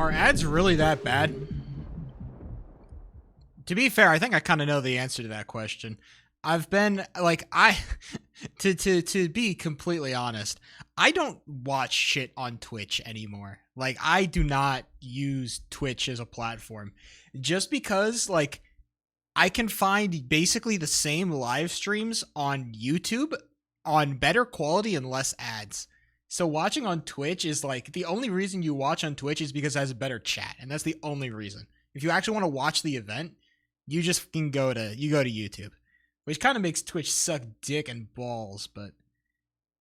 Are ads really that bad? To be fair, I think I kind of know the answer to that question. I've been like to be completely honest, I don't watch shit on Twitch anymore. Like I do not use Twitch as a platform just because like I can find basically the same live streams on YouTube on better quality and less ads. So watching on Twitch is like the only reason you watch on Twitch is because it has a better chat, and that's the only reason. If you actually want to watch the event, you just can go to YouTube, which kind of makes Twitch suck dick and balls. But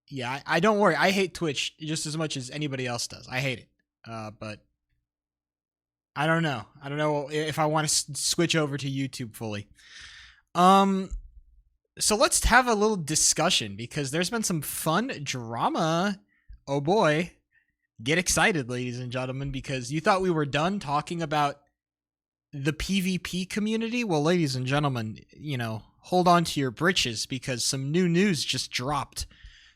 yeah, I don't worry. I hate Twitch just as much as anybody else does. I hate it. But I don't know. I don't know if I want to switch over to YouTube fully. So let's have a little discussion because there's been some fun drama. Oh boy. Get excited, ladies and gentlemen, because you thought we were done talking about the PvP community. Well, ladies and gentlemen, you know, hold on to your britches because some new news just dropped.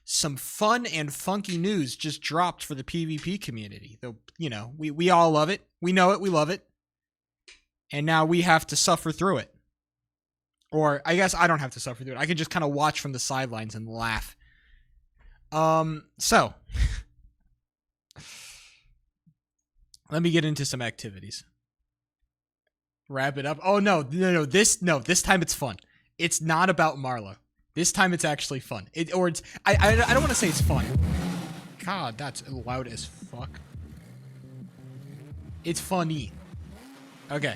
Some fun and funky news just dropped for the PvP community. Though, you know, we all love it. We know it. We love it. And now we have to suffer through it. Or I guess I don't have to suffer through it. I can just kind of watch from the sidelines and laugh. So let me get into some activities. Wrap it up. Oh no. This time it's fun. It's not about Marlowe. This time it's actually fun. I don't want to say it's fun. God, that's loud as fuck. It's funny. Okay.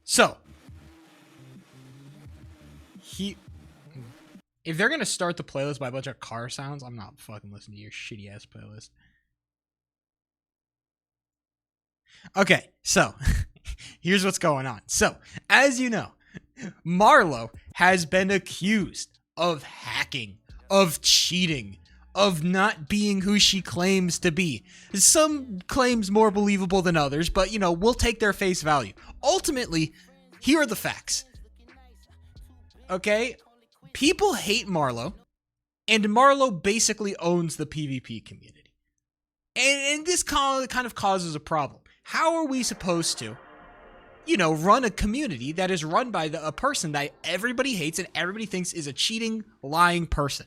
So if they're gonna start the playlist by a bunch of car sounds, I'm not fucking listening to your shitty ass playlist. Okay, so here's what's going on. So, as you know, Marlowe has been accused of hacking, of cheating, of not being who she claims to be. Some claims more believable than others, but, you know, we'll take their face value. Ultimately, here are the facts. Okay? People hate Marlowe, and Marlowe basically owns the PvP community. And this kind of causes a problem. How are we supposed to, you know, run a community that is run by a person that everybody hates and everybody thinks is a cheating, lying person?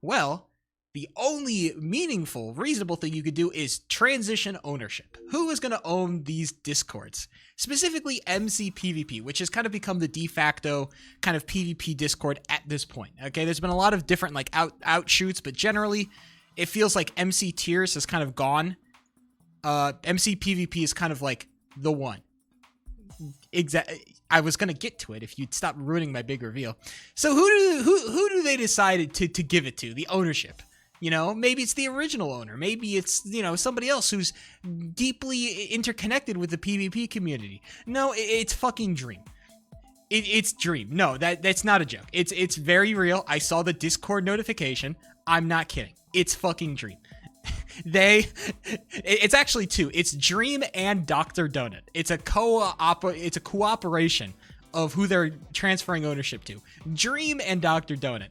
Well, the only meaningful, reasonable thing you could do is transition ownership. Who is going to own these discords? Specifically MCPvP, which has kind of become the de facto kind of PvP discord at this point. Okay, there's been a lot of different like outshoots, but generally it feels like MC Tiers has kind of gone. MCPvP is kind of like the one. I was gonna get to it if you'd stop ruining my big reveal. So who do they decide to give it to? The ownership. You know, maybe it's the original owner. Maybe it's, you know, somebody else who's deeply interconnected with the PvP community. No, it's fucking Dream. It's Dream. No, that's not a joke. It's very real. I saw the Discord notification. I'm not kidding. It's fucking Dream. It's actually two. It's Dream and Dr. Donut. It's a cooperation of who they're transferring ownership to. Dream and Dr. Donut.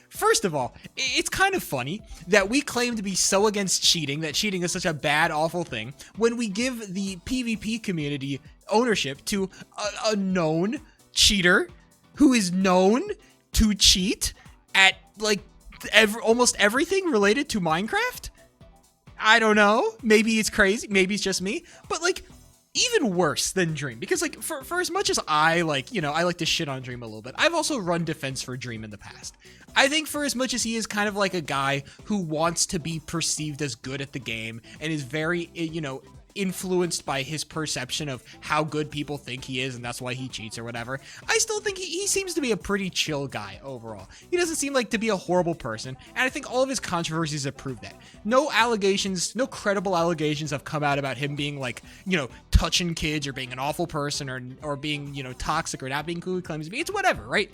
First of all, it's kind of funny that we claim to be so against cheating, that cheating is such a bad, awful thing, when we give the PvP community ownership to a known cheater who is known to cheat at, like, almost everything related to Minecraft. I don't know. Maybe it's crazy. Maybe it's just me. But, like, even worse than Dream. Because, like, for as much as I, like, you know, I like to shit on Dream a little bit, I've also run defense for Dream in the past. I think for as much as he is kind of like a guy who wants to be perceived as good at the game and is very, you know, influenced by his perception of how good people think he is and that's why he cheats or whatever, I still think he seems to be a pretty chill guy overall. He doesn't seem like to be a horrible person, and I think all of his controversies have proved that. No credible allegations have come out about him being, like, you know, touching kids or being an awful person or being, you know, toxic or not being who he claims to be. It's whatever, right?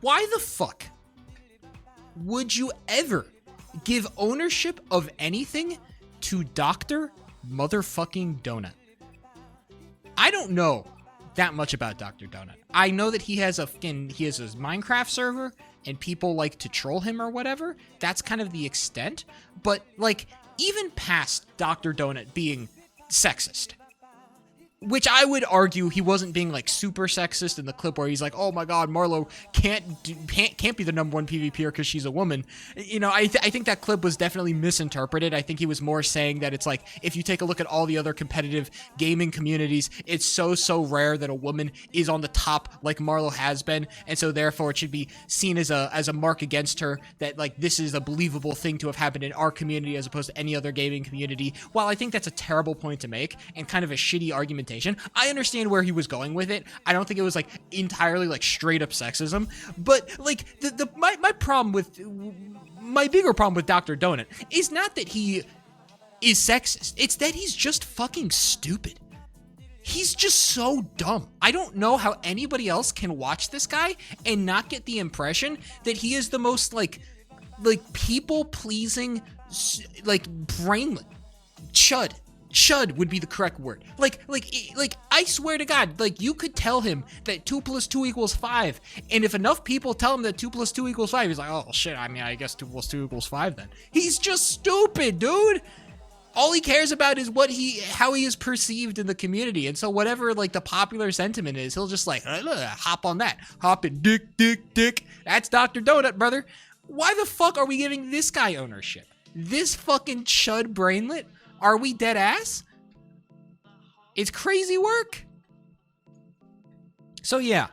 Why the fuck would you ever give ownership of anything to Dr. Motherfucking Donut? I don't know that much about Dr. Donut. I know that he has his Minecraft server and people like to troll him or whatever. That's kind of the extent. But, like, even past Dr. Donut being sexist, which I would argue he wasn't being like super sexist in the clip where he's like, oh my god, Marlo can't be the number one PvPer because she's a woman. You know, I think that clip was definitely misinterpreted. I think he was more saying that it's like, if you take a look at all the other competitive gaming communities, it's so rare that a woman is on the top like Marlo has been, and so therefore it should be seen as a mark against her, that like this is a believable thing to have happened in our community as opposed to any other gaming community. While I think that's a terrible point to make and kind of a shitty argumentation, I understand where he was going with it. I don't think it was like entirely like straight up sexism, but like my bigger problem with Dr. Donut is not that he is sexist. It's that he's just fucking stupid. He's just so dumb. I don't know how anybody else can watch this guy and not get the impression that he is the most like people pleasing, like brainlet chud. Chud would be the correct word. Like, I swear to God, like, you could tell him that 2 + 2 = 5, and if enough people tell him that 2 + 2 = 5, he's like, oh, shit, I mean, I guess 2 + 2 = 5 then. He's just stupid, dude! All he cares about is how he is perceived in the community, and so whatever, like, the popular sentiment is, he'll just, like, hop on that. Hop in, dick. That's Dr. Donut, brother. Why the fuck are we giving this guy ownership? This fucking chud brainlet? Are we dead ass? It's crazy work. So yeah,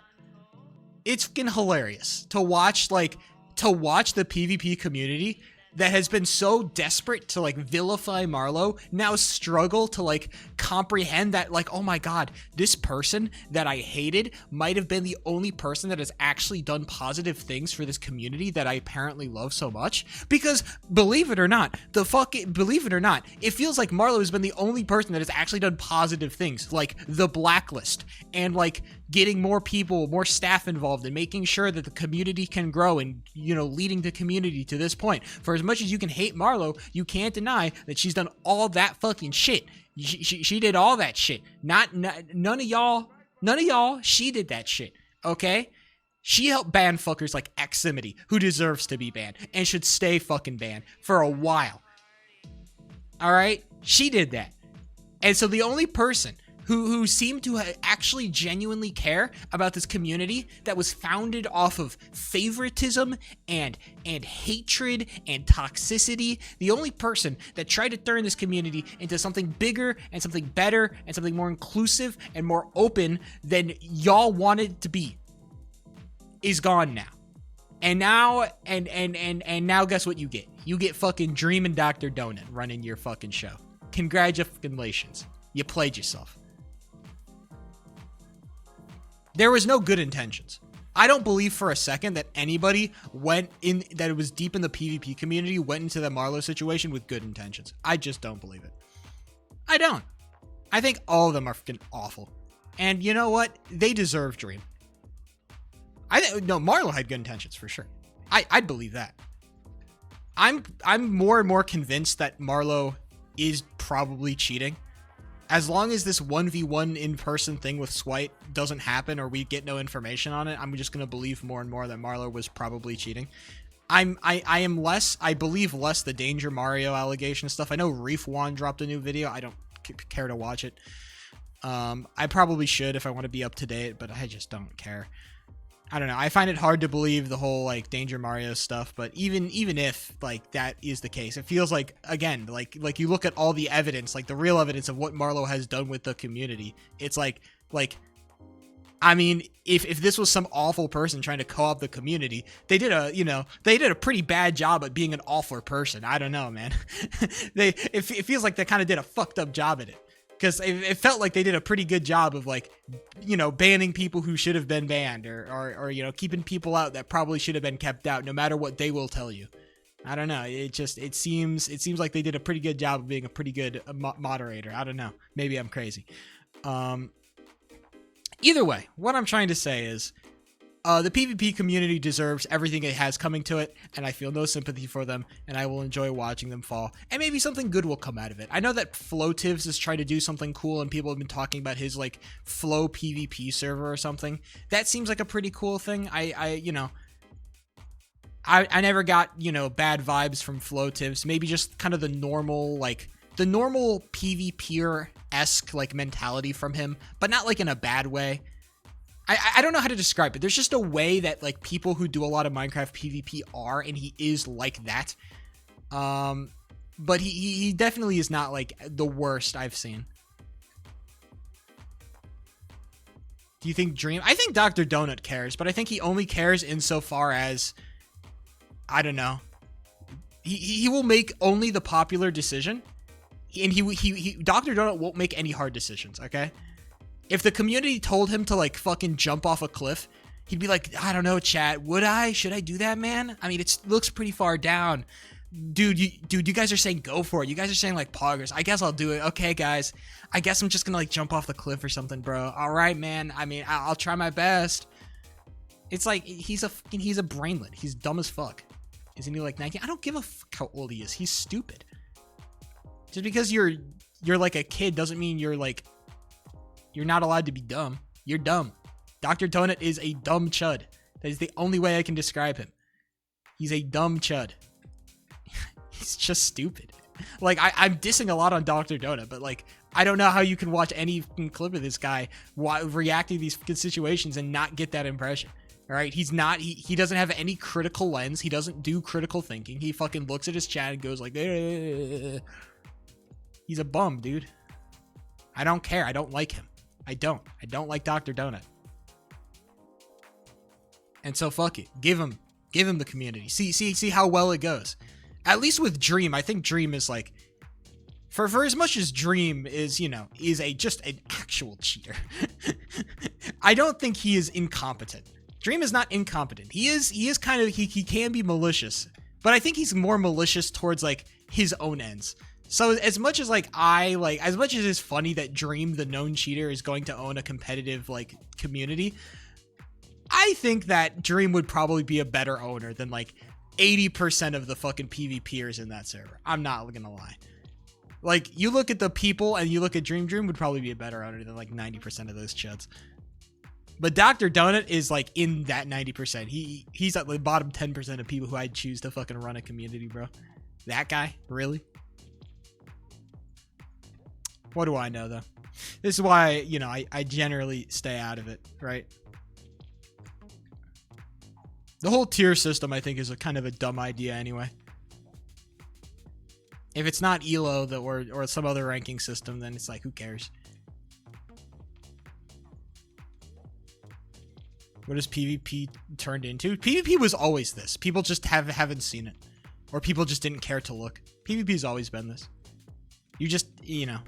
it's fucking hilarious to watch the PvP community that has been so desperate to like vilify Marlo now struggle to like comprehend that like, oh my god, this person that I hated might have been the only person that has actually done positive things for this community that I apparently love so much. Because believe it or not, it feels like Marlo has been the only person that has actually done positive things, like the blacklist and like getting more people, more staff involved and making sure that the community can grow and, you know, leading the community to this point. For as much as you can hate Marlo, you can't deny that she's done all that fucking shit. She did all that shit. None of y'all, she did that shit, okay? She helped ban fuckers like Ximity, who deserves to be banned and should stay fucking banned for a while. Alright? She did that. And so the only person who seemed to actually genuinely care about this community that was founded off of favoritism and hatred and toxicity, the only person that tried to turn this community into something bigger and something better and something more inclusive and more open than y'all wanted it to be, is gone now. And now guess what you get? You get fucking Dream and Dr. Donut running your fucking show. Congratulations. You played yourself. There was no good intentions. I don't believe for a second that anybody that was deep in the PvP community went into the Marlo situation with good intentions. I just don't believe it. I don't. I think all of them are freaking awful. And you know what? They deserve Dream. Marlo had good intentions for sure. I'd believe that. I'm more and more convinced that Marlo is probably cheating. As long as this 1v1 in-person thing with Swite doesn't happen or we get no information on it, I'm just going to believe more and more that Marlo was probably cheating. I believe less the Danger Mario allegation stuff. I know Reef One dropped a new video. I don't care to watch it. I probably should if I want to be up to date, but I just don't care. I don't know. I find it hard to believe the whole like Danger Mario stuff, but even if like that is the case, it feels like, again, like you look at all the evidence, like the real evidence of what Marlo has done with the community. It's like I mean, if this was some awful person trying to co-op the community, they did a pretty bad job at being an awful person. I don't know, man. It feels like they kind of did a fucked up job at it. Because it felt like they did a pretty good job of, like, you know, banning people who should have been banned or you know, keeping people out that probably should have been kept out, no matter what they will tell you. I don't know. It seems like they did a pretty good job of being a pretty good moderator. I don't know. Maybe I'm crazy. Either way, what I'm trying to say is the PvP community deserves everything it has coming to it, and I feel no sympathy for them, and I will enjoy watching them fall, and maybe something good will come out of it. I know that Flotivs is trying to do something cool, and people have been talking about his, like, Flow PvP server or something. That seems like a pretty cool thing. I never got, you know, bad vibes from Floatives. Maybe just kind of the normal, like, the normal PvPer-esque, like, mentality from him, but not, like, in a bad way. I don't know how to describe it. There's just a way that, like, people who do a lot of Minecraft PvP are, and he is like that. But he definitely is not, like, the worst I've seen. Do you think Dream? I think Dr. Donut cares, but I think he only cares insofar as, I don't know. He will make only the popular decision, and he Dr. Donut won't make any hard decisions, okay? If the community told him to, like, fucking jump off a cliff, he'd be like, I don't know, chat, would I? Should I do that, man? I mean, it looks pretty far down. Dude, you guys are saying go for it. You guys are saying, like, poggers. I guess I'll do it. Okay, guys. I guess I'm just gonna, like, jump off the cliff or something, bro. All right, man. I mean, I'll try my best. It's like, he's a brainlet. He's dumb as fuck. Isn't he, like, 19? I don't give a fuck how old he is. He's stupid. Just because you're like a kid doesn't mean you're not allowed to be dumb. You're dumb. Dr. Donut is a dumb chud. That is the only way I can describe him. He's a dumb chud. He's just stupid. Like, I'm dissing a lot on Dr. Donut, but, like, I don't know how you can watch any clip of this guy reacting to these situations and not get that impression. All right? He doesn't have any critical lens. He doesn't do critical thinking. He fucking looks at his chat and goes like, he's a bum, dude. I don't care. I don't like him. I don't like Dr. Donut. And so fuck it. Give him the community. See how well it goes. At least with Dream, I think Dream is like, for as much as Dream is, you know, is just an actual cheater. I don't think he is incompetent. Dream is not incompetent. He is kind of, he can be malicious, but I think he's more malicious towards, like, his own ends. So as much as, like, as much as it's funny that Dream, the known cheater, is going to own a competitive, like, community, I think that Dream would probably be a better owner than, like, 80% of the fucking PvPers in that server. I'm not gonna lie. Like, you look at the people and you look at Dream would probably be a better owner than, like, 90% of those chuds. But Dr. Donut is, like, in that 90%. He's at the bottom 10% of people who I'd choose to fucking run a community, bro. That guy? Really? What do I know, though? This is why, you know, I generally stay out of it, right? The whole tier system, I think, is a kind of a dumb idea anyway. If it's not ELO or some other ranking system, then it's like, who cares? What has PvP turned into? PvP was always this. People just haven't seen it. Or people just didn't care to look. PvP's always been this. You just, you know.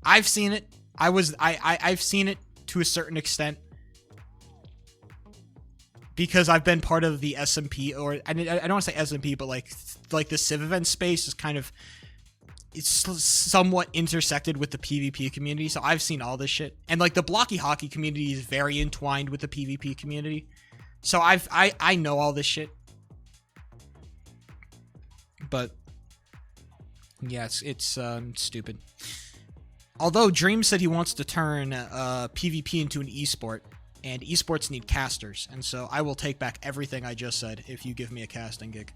I've seen it. I've seen it to a certain extent. Because I've been part of the SMP, or I don't want to say SMP, but like the Civ event space is kind of, it's somewhat intersected with the PvP community. So I've seen all this shit, and like the Blocky Hockey community is very entwined with the PvP community. So I know all this shit. But yeah, it's stupid. Although Dream said he wants to turn PvP into an esport. And esports need casters, and so I will take back everything I just said if you give me a casting gig.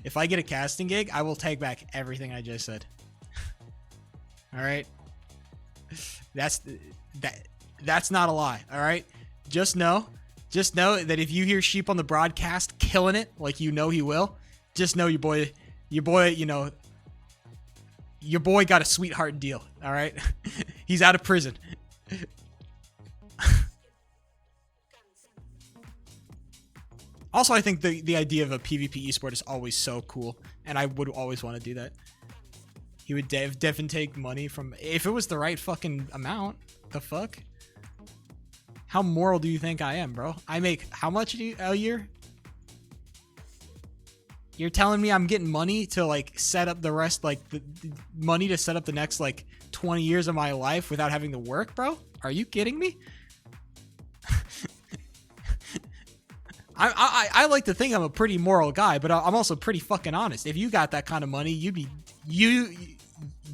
If I get a casting gig, I will take back everything I just said. All right? That's not a lie, all right? Just know that if you hear Sheep on the broadcast killing it like you know he will, just know your boy, you know, your boy got a sweetheart deal, all right? He's out of prison. Also, I think the idea of a PvP esport is always so cool, and I would always want to do that. He would definitely take money from, if it was the right fucking amount. The fuck? How moral do you think I am, bro? I make how much a year? You're telling me I'm getting money to, like, set up the rest, like, the money to set up the next, like, 20 years of my life without having to work, bro? Are you kidding me? I like to think I'm a pretty moral guy, but I'm also pretty fucking honest. If you got that kind of money, you do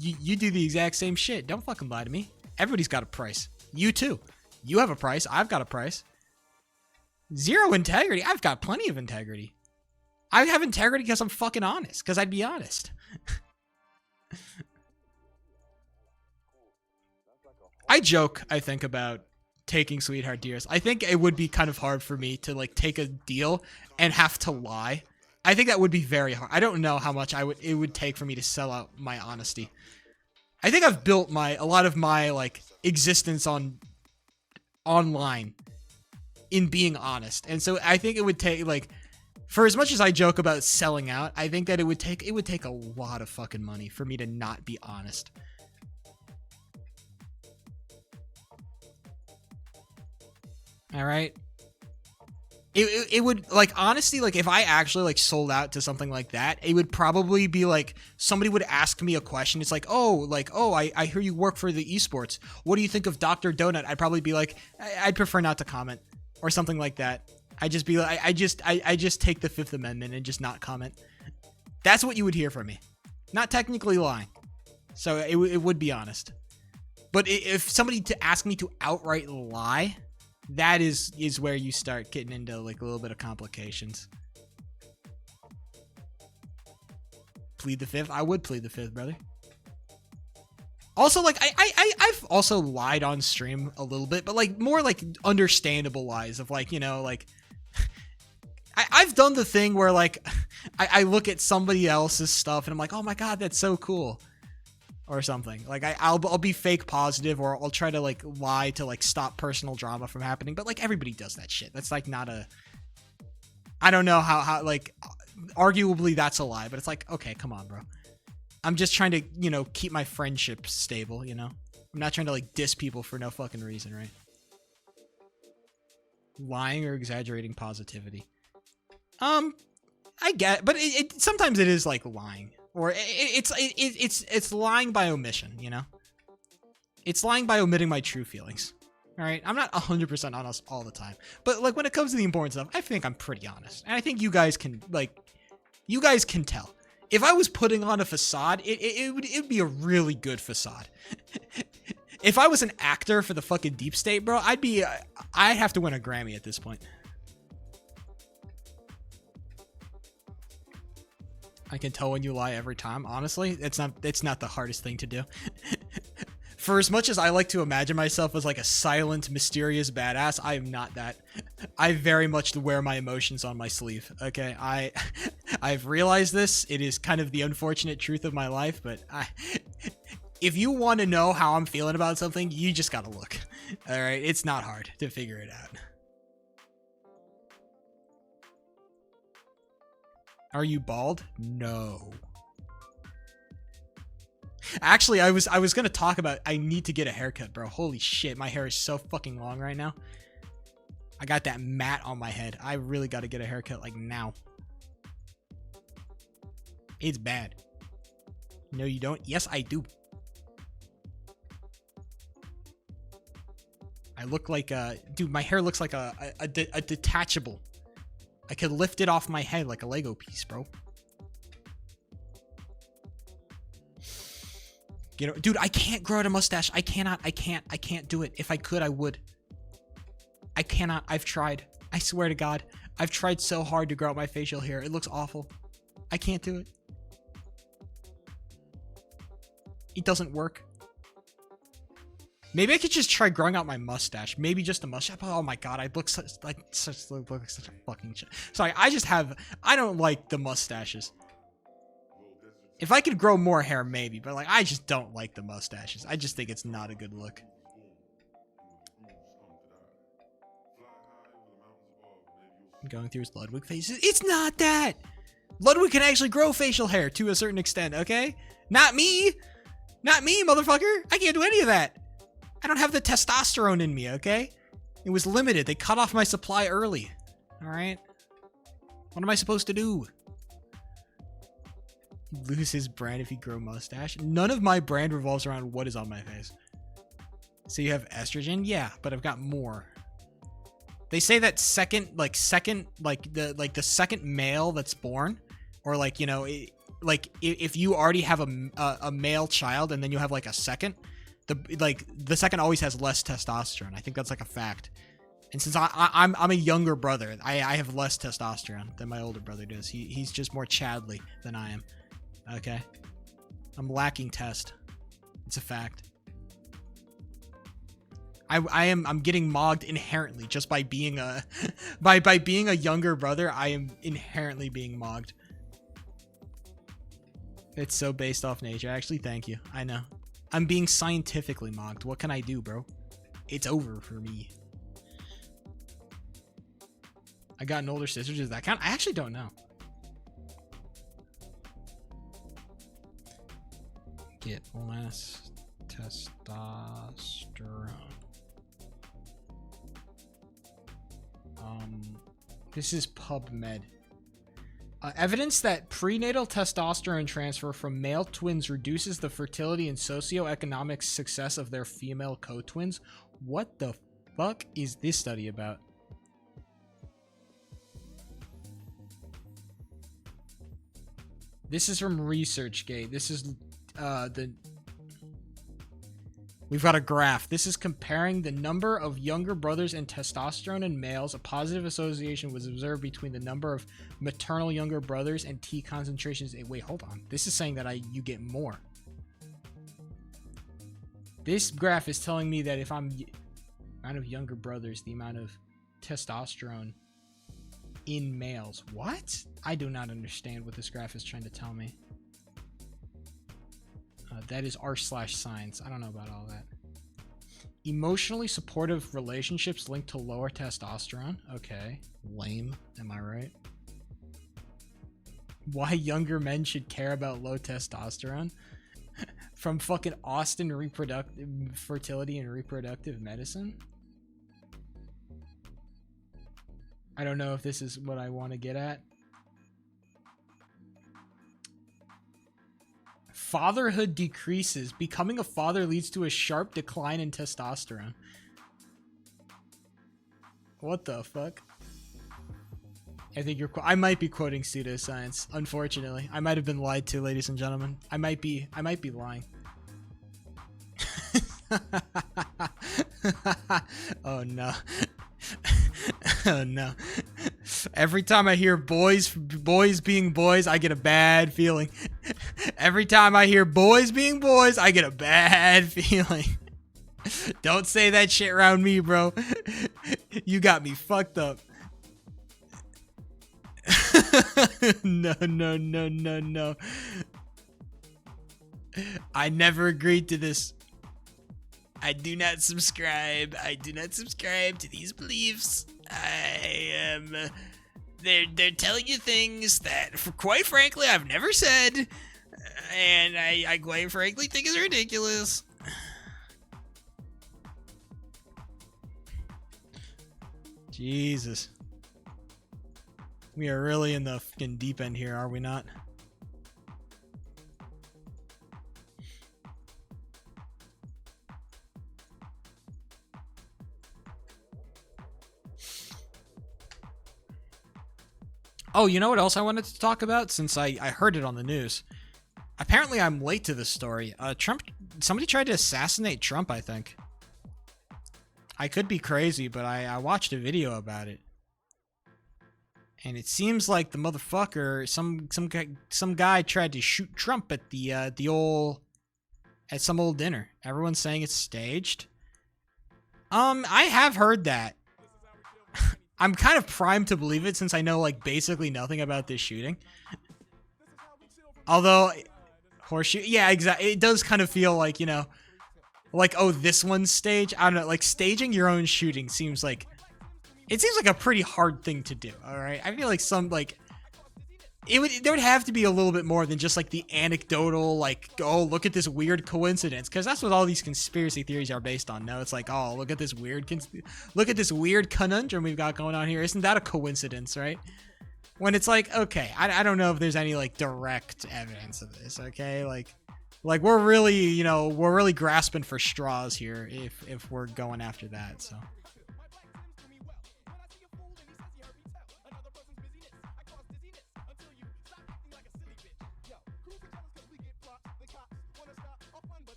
the exact same shit. Don't fucking lie to me. Everybody's got a price. You too. You have a price. I've got a price. Zero integrity? I've got plenty of integrity. I have integrity because I'm fucking honest, because I'd be honest. I joke, I think, about taking sweetheart deals. I think it would be kind of hard for me to like take a deal and have to lie. I think that would be very hard. I don't know how much it would take for me to sell out my honesty. I think I've built a lot of my like existence online in being honest. And so I think it would take like, for as much as I joke about selling out, I think that it would take a lot of fucking money for me to not be honest. All right. It would, like, honestly, like, if I actually, like, sold out to something like that, it would probably be, like, somebody would ask me a question. It's like, oh, I hear you work for the esports. What do you think of Dr. Donut? I'd probably be like, I'd prefer not to comment or something like that. I'd just be like, I just take the Fifth Amendment and just not comment. That's what you would hear from me. Not technically lying. So it would be honest. But if somebody to ask me to outright lie, that is where you start getting into like a little bit of complications. Plead the Fifth? I would plead the Fifth, brother. Also, like, I've also lied on stream a little bit, but like more like understandable lies of like, you know, like I've done the thing where like I look at somebody else's stuff and I'm like, oh my god, that's so cool. Or something. Like I'll be fake positive, or I'll try to like lie to like stop personal drama from happening. But like everybody does that shit. That's like not a, I don't know how like arguably that's a lie, but it's like, okay, come on, bro. I'm just trying to, you know, keep my friendship stable, you know? I'm not trying to like diss people for no fucking reason, right? Lying or exaggerating positivity. I get, but it sometimes it is like lying. Or it's lying by omission, you know? It's lying by omitting my true feelings. All right? I'm not 100% honest all the time. But like when it comes to the important stuff, I think I'm pretty honest. And I think you guys can tell. If I was putting on a facade, it would be a really good facade. If I was an actor for the fucking deep state, bro, I'd have to win a Grammy at this point. I can tell when you lie every time. Honestly, it's not the hardest thing to do. For as much as I like to imagine myself as like a silent, mysterious badass, I am not that. I very much wear my emotions on my sleeve. Okay, I've realized this. It is kind of the unfortunate truth of my life, but if you want to know how I'm feeling about something, you just gotta look. All right, it's not hard to figure it out. Are you bald? No. Actually, I was gonna talk about I need to get a haircut, bro. Holy shit, my hair is so fucking long right now. I got that mat on my head. I really gotta get a haircut like now. It's bad. No, you don't? Yes, I do. I look like dude, my hair looks like a detachable. I could lift it off my head like a Lego piece, bro. You know, dude, I can't grow out a mustache. I can't do it. If I could, I would. I cannot. I've tried. I swear to God. I've tried so hard to grow out my facial hair. It looks awful. I can't do it. It doesn't work. Maybe I could just try growing out my mustache. Maybe just a mustache. Oh my god, I look such a fucking shit. Sorry, I don't like the mustaches. If I could grow more hair, maybe, but like I just don't like the mustaches. I just think it's not a good look. Going through his Ludwig face. It's not that! Ludwig can actually grow facial hair to a certain extent, okay? Not me! Not me, motherfucker! I can't do any of that! I don't have the testosterone in me, okay? It was limited. They cut off my supply early. Alright? What am I supposed to do? Lose his brand if he grow mustache? None of my brand revolves around what is on my face. So you have estrogen? Yeah, but I've got more. They say that the second male that's born, or like, you know, if you already have a male child and then you have like a second, the second always has less testosterone. I think that's like a fact. And since I'm a younger brother, I have less testosterone than my older brother does. He's just more Chadley than I am. Okay, I'm lacking test. It's a fact. I'm getting mogged inherently just by being a by being a younger brother. I am inherently being mogged. It's so based off nature. Actually, thank you. I know. I'm being scientifically mocked. What can I do, bro? It's over for me. I got an older sister. Does that count? I actually don't know. Get less testosterone. This is PubMed. Evidence that prenatal testosterone transfer from male twins reduces the fertility and socioeconomic success of their female co-twins. What the fuck is this study about? This is from ResearchGate. This is we've got a graph. This is comparing the number of younger brothers and testosterone in males. A positive association was observed between the number of maternal younger brothers and T concentrations. Wait, hold on. This is saying that you get more. This graph is telling me that if I'm amount of younger brothers, the amount of testosterone in males. What? I do not understand what this graph is trying to tell me. That is r/science. I don't know about all that. Emotionally supportive relationships linked to lower testosterone. Okay. Lame. Am I right? Why younger men should care about low testosterone? From fucking Austin Fertility and Reproductive Medicine? I don't know if this is what I want to get at. Fatherhood decreases. Becoming a father leads to a sharp decline in testosterone. What the fuck? I think I might be quoting pseudoscience, unfortunately. I might have been lied to, ladies and gentlemen. I might be lying. Oh no. Oh no. Every time I hear boys being boys, I get a bad feeling. Every time I hear boys being boys, I get a bad feeling. Don't say that shit around me, bro. You got me fucked up. No, no, no, no, no. I never agreed to this. I do not subscribe. I do not subscribe to these beliefs. I am... They're telling you things that, quite frankly, I've never said. And I quite frankly think is ridiculous. Jesus. We are really in the fucking deep end here, are we not? Oh, you know what else I wanted to talk about since I heard it on the news? Apparently I'm late to this story. Somebody tried to assassinate Trump, I think. I could be crazy, but I watched a video about it. And it seems like the motherfucker, some guy tried to shoot Trump at at some old dinner. Everyone's saying it's staged. I have heard that. I'm kind of primed to believe it since I know like basically nothing about this shooting. Although horseshoe, yeah, exactly. It does kind of feel like, you know, like, oh, this one's staged. I don't know, like staging your own shooting seems like a pretty hard thing to do. All right, I feel like there would have to be a little bit more than just like the anecdotal, like, oh, look at this weird coincidence, because that's what all these conspiracy theories are based on. No, it's like, oh, look at this weird conundrum we've got going on here. Isn't that a coincidence, right? When it's like, okay, I don't know if there's any like direct evidence of this. Okay, like we're really grasping for straws here if we're going after that. So.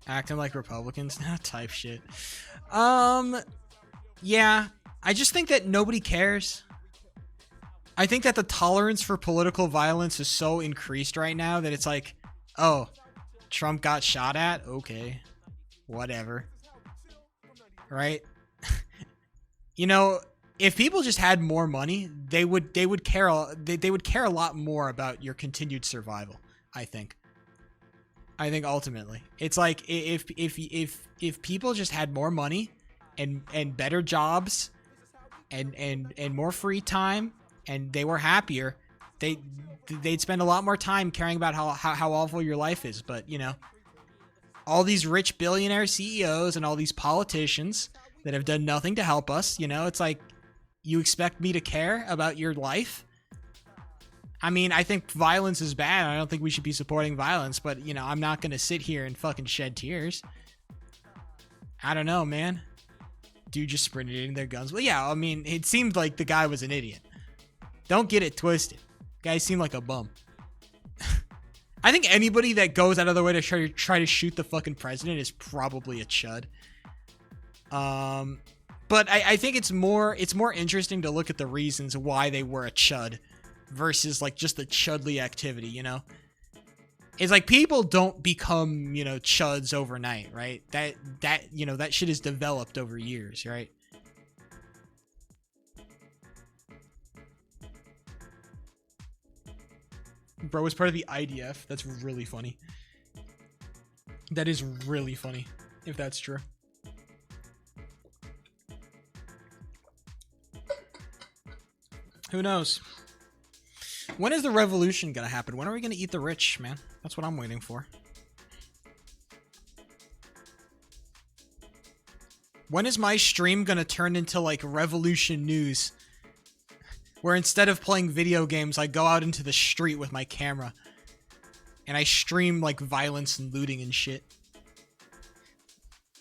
Acting like Republicans now type shit. Yeah, I just think that nobody cares. I think that the tolerance for political violence is so increased right now that it's like, oh, Trump got shot at? Okay, whatever. Right? You know, if people just had more money, they would care they would care a lot more about your continued survival, I think. I think ultimately. It's like if people just had more money and better jobs and more free time and they were happier, they'd spend a lot more time caring about how awful your life is. But, you know, all these rich billionaire CEOs and all these politicians that have done nothing to help us, you know, it's like, you expect me to care about your life? I mean, I think violence is bad. I don't think we should be supporting violence, but, you know, I'm not going to sit here and fucking shed tears. I don't know, man. Dude just sprinted in their guns. Well, yeah, I mean, it seemed like the guy was an idiot. Don't get it twisted. Guy seemed like a bum. I think anybody that goes out of their way to try to shoot the fucking president is probably a chud. But I think it's more interesting to look at the reasons why they were a chud versus like just the chudly activity, you know? It's like people don't become, you know, chuds overnight, right? That you know, that shit is developed over years, right? Bro was part of the IDF. That's really funny. That is really funny, if that's true. Who knows? When is the revolution gonna happen? When are we gonna eat the rich, man? That's what I'm waiting for. When is my stream gonna turn into like Revolution News? Where instead of playing video games, I go out into the street with my camera. And I stream like violence and looting and shit.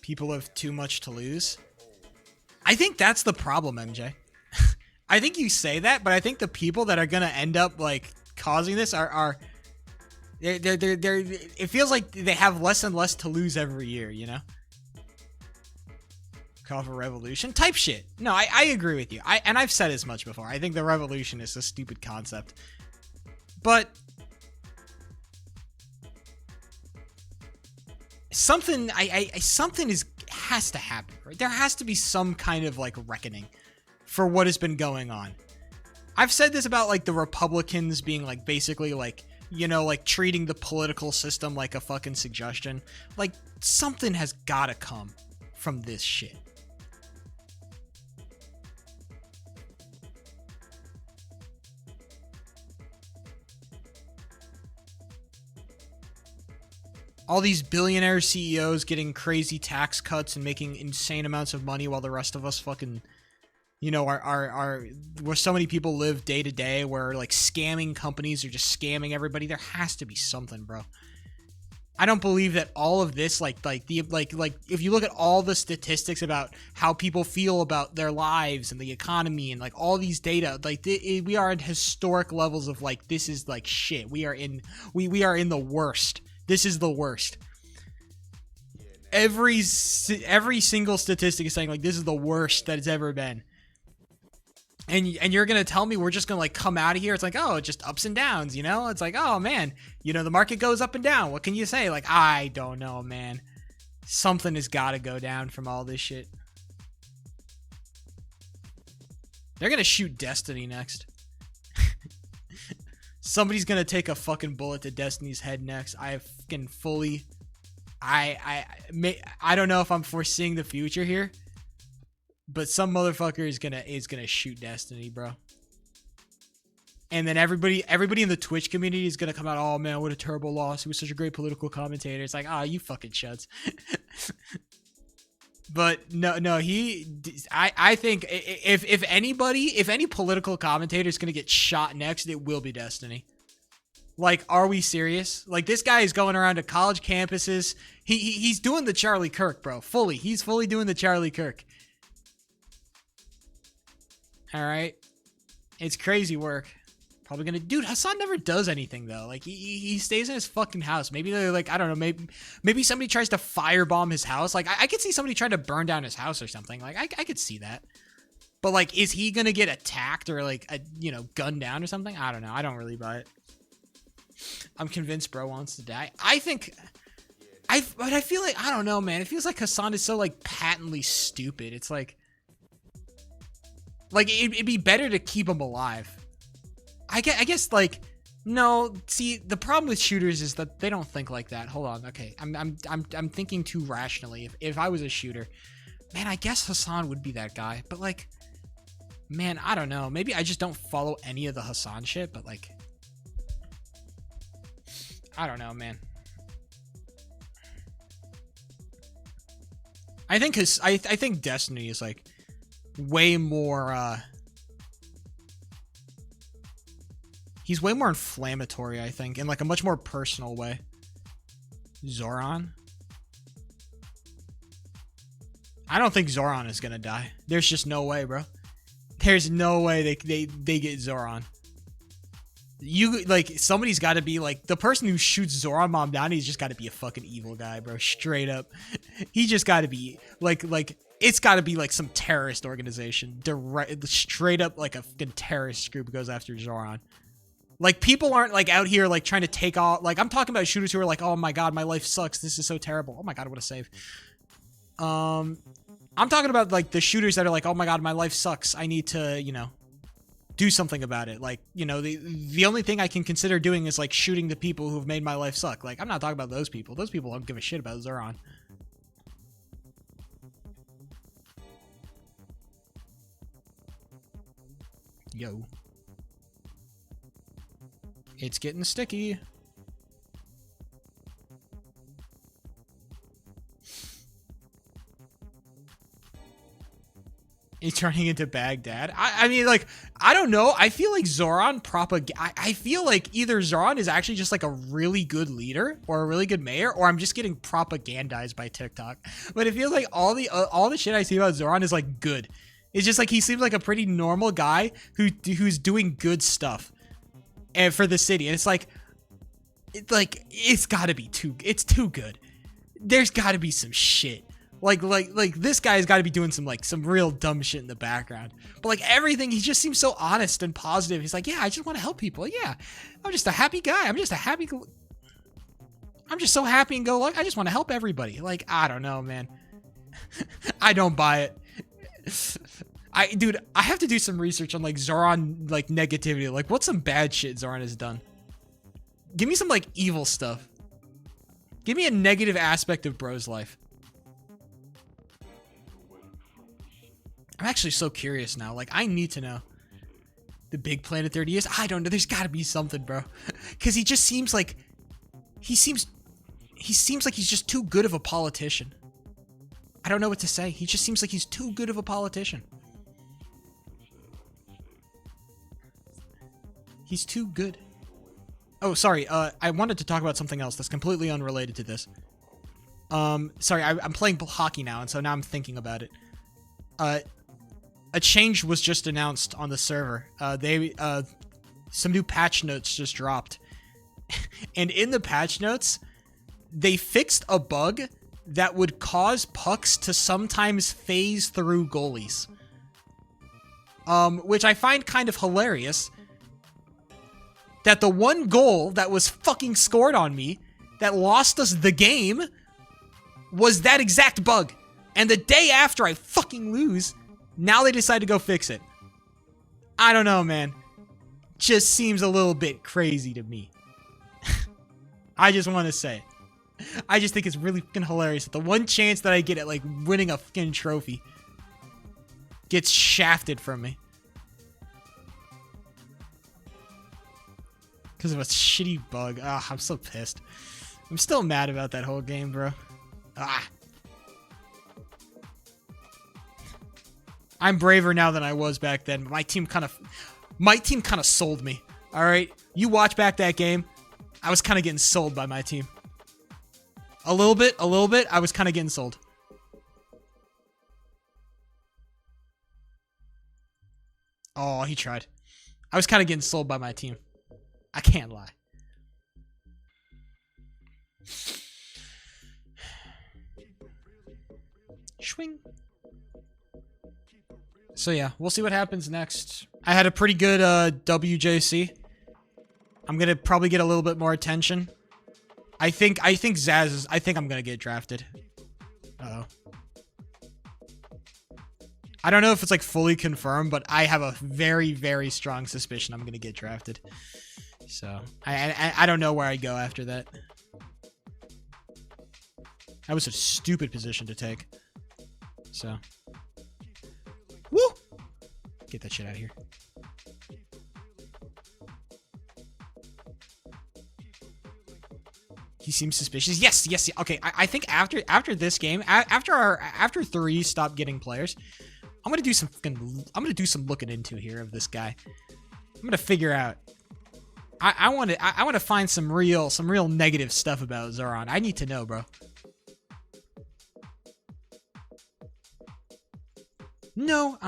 People have too much to lose. I think that's the problem, MJ. I think you say that, but I think the people that are gonna end up like causing this are it feels like they have less and less to lose every year, you know? Call for revolution type shit. No, I agree with you. I've said as much before. I think the revolution is a stupid concept. But something something has to happen, right? There has to be some kind of like reckoning for what has been going on. I've said this about like the Republicans being like basically like, you know, like treating the political system like a fucking suggestion. Like something has gotta come from this shit. All these billionaire CEOs getting crazy tax cuts and making insane amounts of money while the rest of us fucking, you know, are where so many people live day to day where like scamming companies are just scamming everybody. There has to be something, bro. I don't believe that all of this, like if you look at all the statistics about how people feel about their lives and the economy and like all these data, like we are at historic levels of like, this is like shit. We are in the worst. This is the worst. Every single statistic is saying like, this is the worst that it's ever been. And you're going to tell me we're just going to like come out of here. It's like, oh, just ups and downs, you know? It's like, oh man, you know, the market goes up and down. What can you say? Like, I don't know, man. Something has got to go down from all this shit. They're going to shoot Destiny next. Somebody's going to take a fucking bullet to Destiny's head next. I fucking fully, I don't know if I'm foreseeing the future here. But some motherfucker is gonna shoot Destiny, bro. And then everybody in the Twitch community is gonna come out, oh man, what a terrible loss. He was such a great political commentator. It's like, oh, you fucking shuts. But no, I think if any political commentator is gonna get shot next, it will be Destiny. Like, are we serious? Like, this guy is going around to college campuses. He's doing the Charlie Kirk, bro. He's fully doing the Charlie Kirk. All right. It's crazy work. probably gonna, dude, Hassan never does anything though. Like he stays in his fucking house. Maybe they're like, I don't know, maybe somebody tries to firebomb his house. Like I could see somebody trying to burn down his house or something. Like I could see that. But like, is he gonna get attacked or like gunned down or something? I don't know. I don't really buy it. I'm convinced bro wants to die. But I feel like, I don't know, man. It feels like Hassan is so like patently stupid. It's like it'd be better to keep him alive. I guess like, no, see, the problem with shooters is that they don't think like that. Hold on. Okay. I'm thinking too rationally. If I was a shooter, man, I guess Hassan would be that guy, but like, man, I don't know. Maybe I just don't follow any of the Hassan shit, but like, I don't know, man. I think Destiny is like way more he's way more inflammatory, I think, in like a much more personal way. Zoran? I don't think Zoran is gonna die. There's just no way, bro. There's no way they get Zoran. You, like, somebody's got to be, like, the person who shoots Zoran Mamdani has just got to be a fucking evil guy, bro. Straight up. He just got to be, like, it's got to be, like, some terrorist organization. Straight up, like, a fucking terrorist group goes after Zoran. Like, people aren't, like, out here, like, trying to take off. Like, I'm talking about shooters who are like, oh my god, my life sucks. This is so terrible. Oh my god, what a save. I'm talking about, like, the shooters that are like, oh my god, my life sucks. I need to, do something about it. Like, the only thing I can consider doing is like shooting the people who've made my life suck. Like, I'm not talking about those people. Those people don't give a shit about Zoran. Yo. It's getting sticky. He's turning into Baghdad. I mean, like, I don't know. I feel like Zoran I feel like either Zoran is actually just like a really good leader or a really good mayor, or I'm just getting propagandized by TikTok. But it feels like all the shit I see about Zoran is like good. It's just like he seems like a pretty normal guy who's doing good stuff, and for the city. And it's got to be it's too good. There's got to be some shit. Like this guy's got to be doing some real dumb shit in the background. But like everything, he just seems so honest and positive. He's like, yeah, I just want to help people. Yeah, I'm just a happy guy. I'm just so happy and go lucky. I just want to help everybody. Like, I don't know, man. I don't buy it. Dude, I have to do some research on like Zoran, like negativity. Like, what's some bad shit Zoran has done? Give me some like evil stuff. Give me a negative aspect of bro's life. I'm actually so curious now. Like, I need to know. The big plan in 30 years? I don't know. There's got to be something, bro. Because he just seems like... He seems like he's just too good of a politician. I don't know what to say. He just seems like he's too good of a politician. He's too good. Oh, sorry. I wanted to talk about something else that's completely unrelated to this. Sorry, I'm playing hockey now, and so now I'm thinking about it. A change was just announced on the server. Some new patch notes just dropped. And in the patch notes, they fixed a bug that would cause pucks to sometimes phase through goalies. Which I find kind of hilarious. That the one goal that was fucking scored on me, that lost us the game, was that exact bug. And the day after I fucking lose... Now they decide to go fix it. I don't know, man. Just seems a little bit crazy to me. I just want to say it. I just think it's really fucking hilarious that the one chance that I get at like winning a fucking trophy gets shafted from me. Because of a shitty bug. Ah, I'm so pissed. I'm still mad about that whole game, bro. Ah. I'm braver now than I was back then, but my team kind of sold me. All right, you watch back that game. I was kind of getting sold by my team. A little bit. I was kind of getting sold. Oh, he tried. I was kind of getting sold by my team. I can't lie. Swing. So yeah, we'll see what happens next. I had a pretty good WJC. I'm gonna probably get a little bit more attention. I think Zaz is. I think I'm gonna get drafted. Uh-oh. I don't know if it's like fully confirmed, but I have a very, very strong suspicion I'm gonna get drafted. So I don't know where I go after that. That was a stupid position to take. So, woo! Get that shit out of here. He seems suspicious. Yes. Okay, I think after this game, after 3 stop getting players, I'm gonna do some looking into here of this guy. I'm gonna figure out. I want to find some real negative stuff about Zoran. I need to know, bro. No,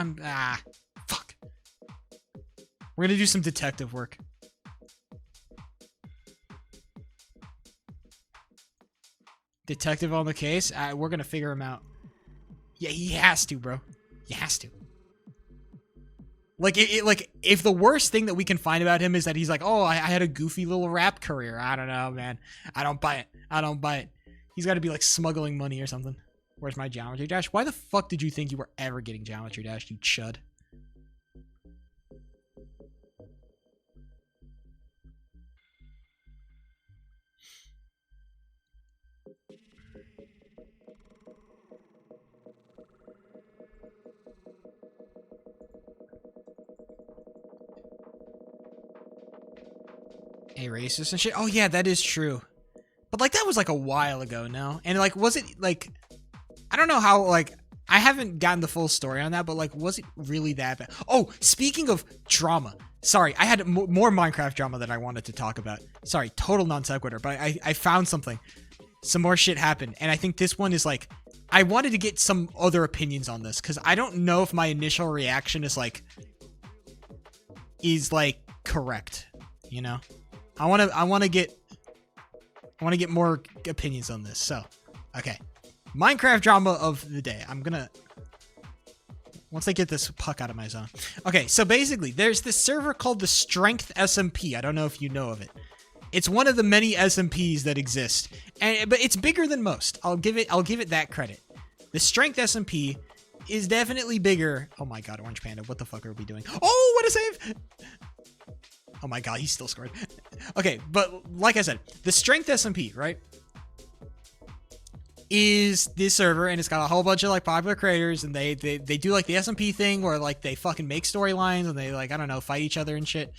fuck. We're gonna do some detective work. Detective on the case. We're gonna figure him out. Yeah, he has to, bro. He has to. Like, like, if the worst thing that we can find about him is that he's like, oh, I had a goofy little rap career. I don't know, man. I don't buy it. I don't buy it. He's got to be like smuggling money or something. Where's my Geometry Dash? Why the fuck did you think you were ever getting Geometry Dash, you chud? A racist and shit? Oh yeah, that is true. But like that was like a while ago now. And like was it like I don't know how like I haven't gotten the full story on that, but like was it really that bad? Oh, speaking of drama. Sorry, I had more Minecraft drama that I wanted to talk about. Sorry, total non sequitur, but I found something. Some more shit happened, and I think this one is like I wanted to get some other opinions on this cuz I don't know if my initial reaction is like correct, you know? I want to get more opinions on this. So, okay. Minecraft drama of the day. I'm going to once I get this puck out of my zone. Okay, so basically there's this server called the Strength SMP. I don't know if you know of it. It's one of the many SMPs that exist. But it's bigger than most. I'll give it that credit. The Strength SMP is definitely bigger. Oh my god, Orange Panda, what the fuck are we doing? Oh, what a save! Oh my god, he still scored. Okay, but like I said, the Strength SMP, right, is this server, and it's got a whole bunch of like popular creators, and they do like the SMP thing where like they fucking make storylines and they like, I don't know, fight each other and shit.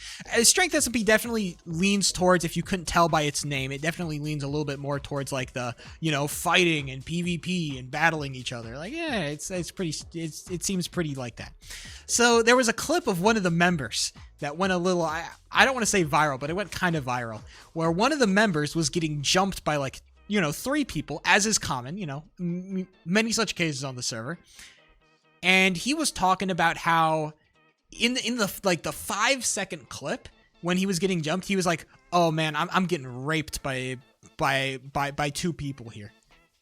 Strength SMP definitely leans towards, if you couldn't tell by its name, it definitely leans a little bit more towards like the, you know, fighting and PvP and battling each other. Like, yeah, it seems pretty like that. So there was a clip of one of the members that went a little, I don't want to say viral, but it went kind of viral, where one of the members was getting jumped by like, you know, 3 people, as is common, you know, many such cases on the server. And he was talking about how in the like the 5-second clip when he was getting jumped, he was like, "Oh man, I'm getting raped by 2 people here."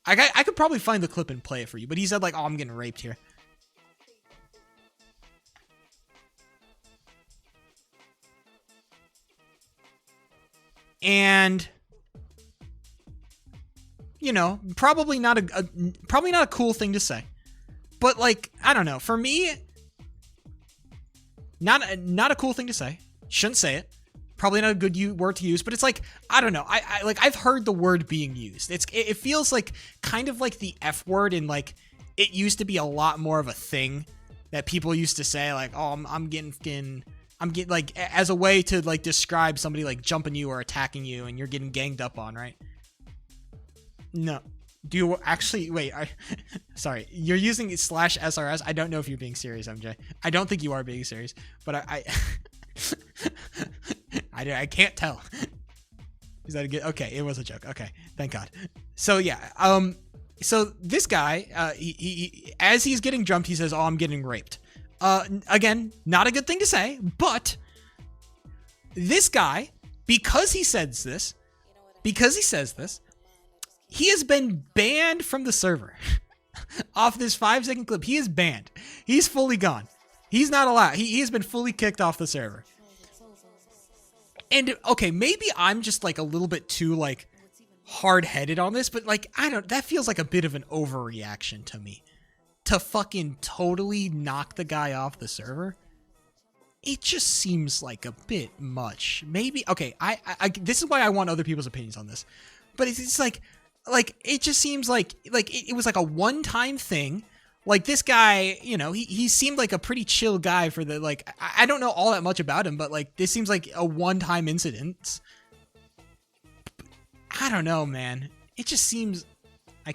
I could probably find the clip and play it for you, but he said like, "Oh, I'm getting raped here." And you know, probably not a cool thing to say, but like, I don't know. For me, not a cool thing to say. Shouldn't say it. Probably not a good word to use, but it's like, I don't know. I've heard the word being used. It feels like kind of like the F word, and like it used to be a lot more of a thing that people used to say, like, oh, I'm getting like as a way to like describe somebody like jumping you or attacking you, and you're getting ganged up on, right? No. Do you actually wait? Sorry, you're using /SRS. I don't know if you're being serious, MJ. I don't think you are being serious, but I can't tell. Is that a good? Okay, it was a joke. Okay, thank God. So yeah, so this guy, he as he's getting jumped, he says, "Oh, I'm getting raped." Again, not a good thing to say, but This guy, because he says this, he has been banned from the server. Off this 5-second clip, he is banned. He's fully gone. He's not allowed. He has been fully kicked off the server. And okay, maybe I'm just like a little bit too like hard-headed on this, but like that feels like a bit of an overreaction to me. To fucking totally knock the guy off the server. It just seems like a bit much. Maybe okay, I this is why I want other people's opinions on this. But it's like it just seems like it was like a one-time thing. Like this guy, you know, he seemed like a pretty chill guy for the like I don't know all that much about him, but like this seems like a one-time incident. I don't know, man. It just seems I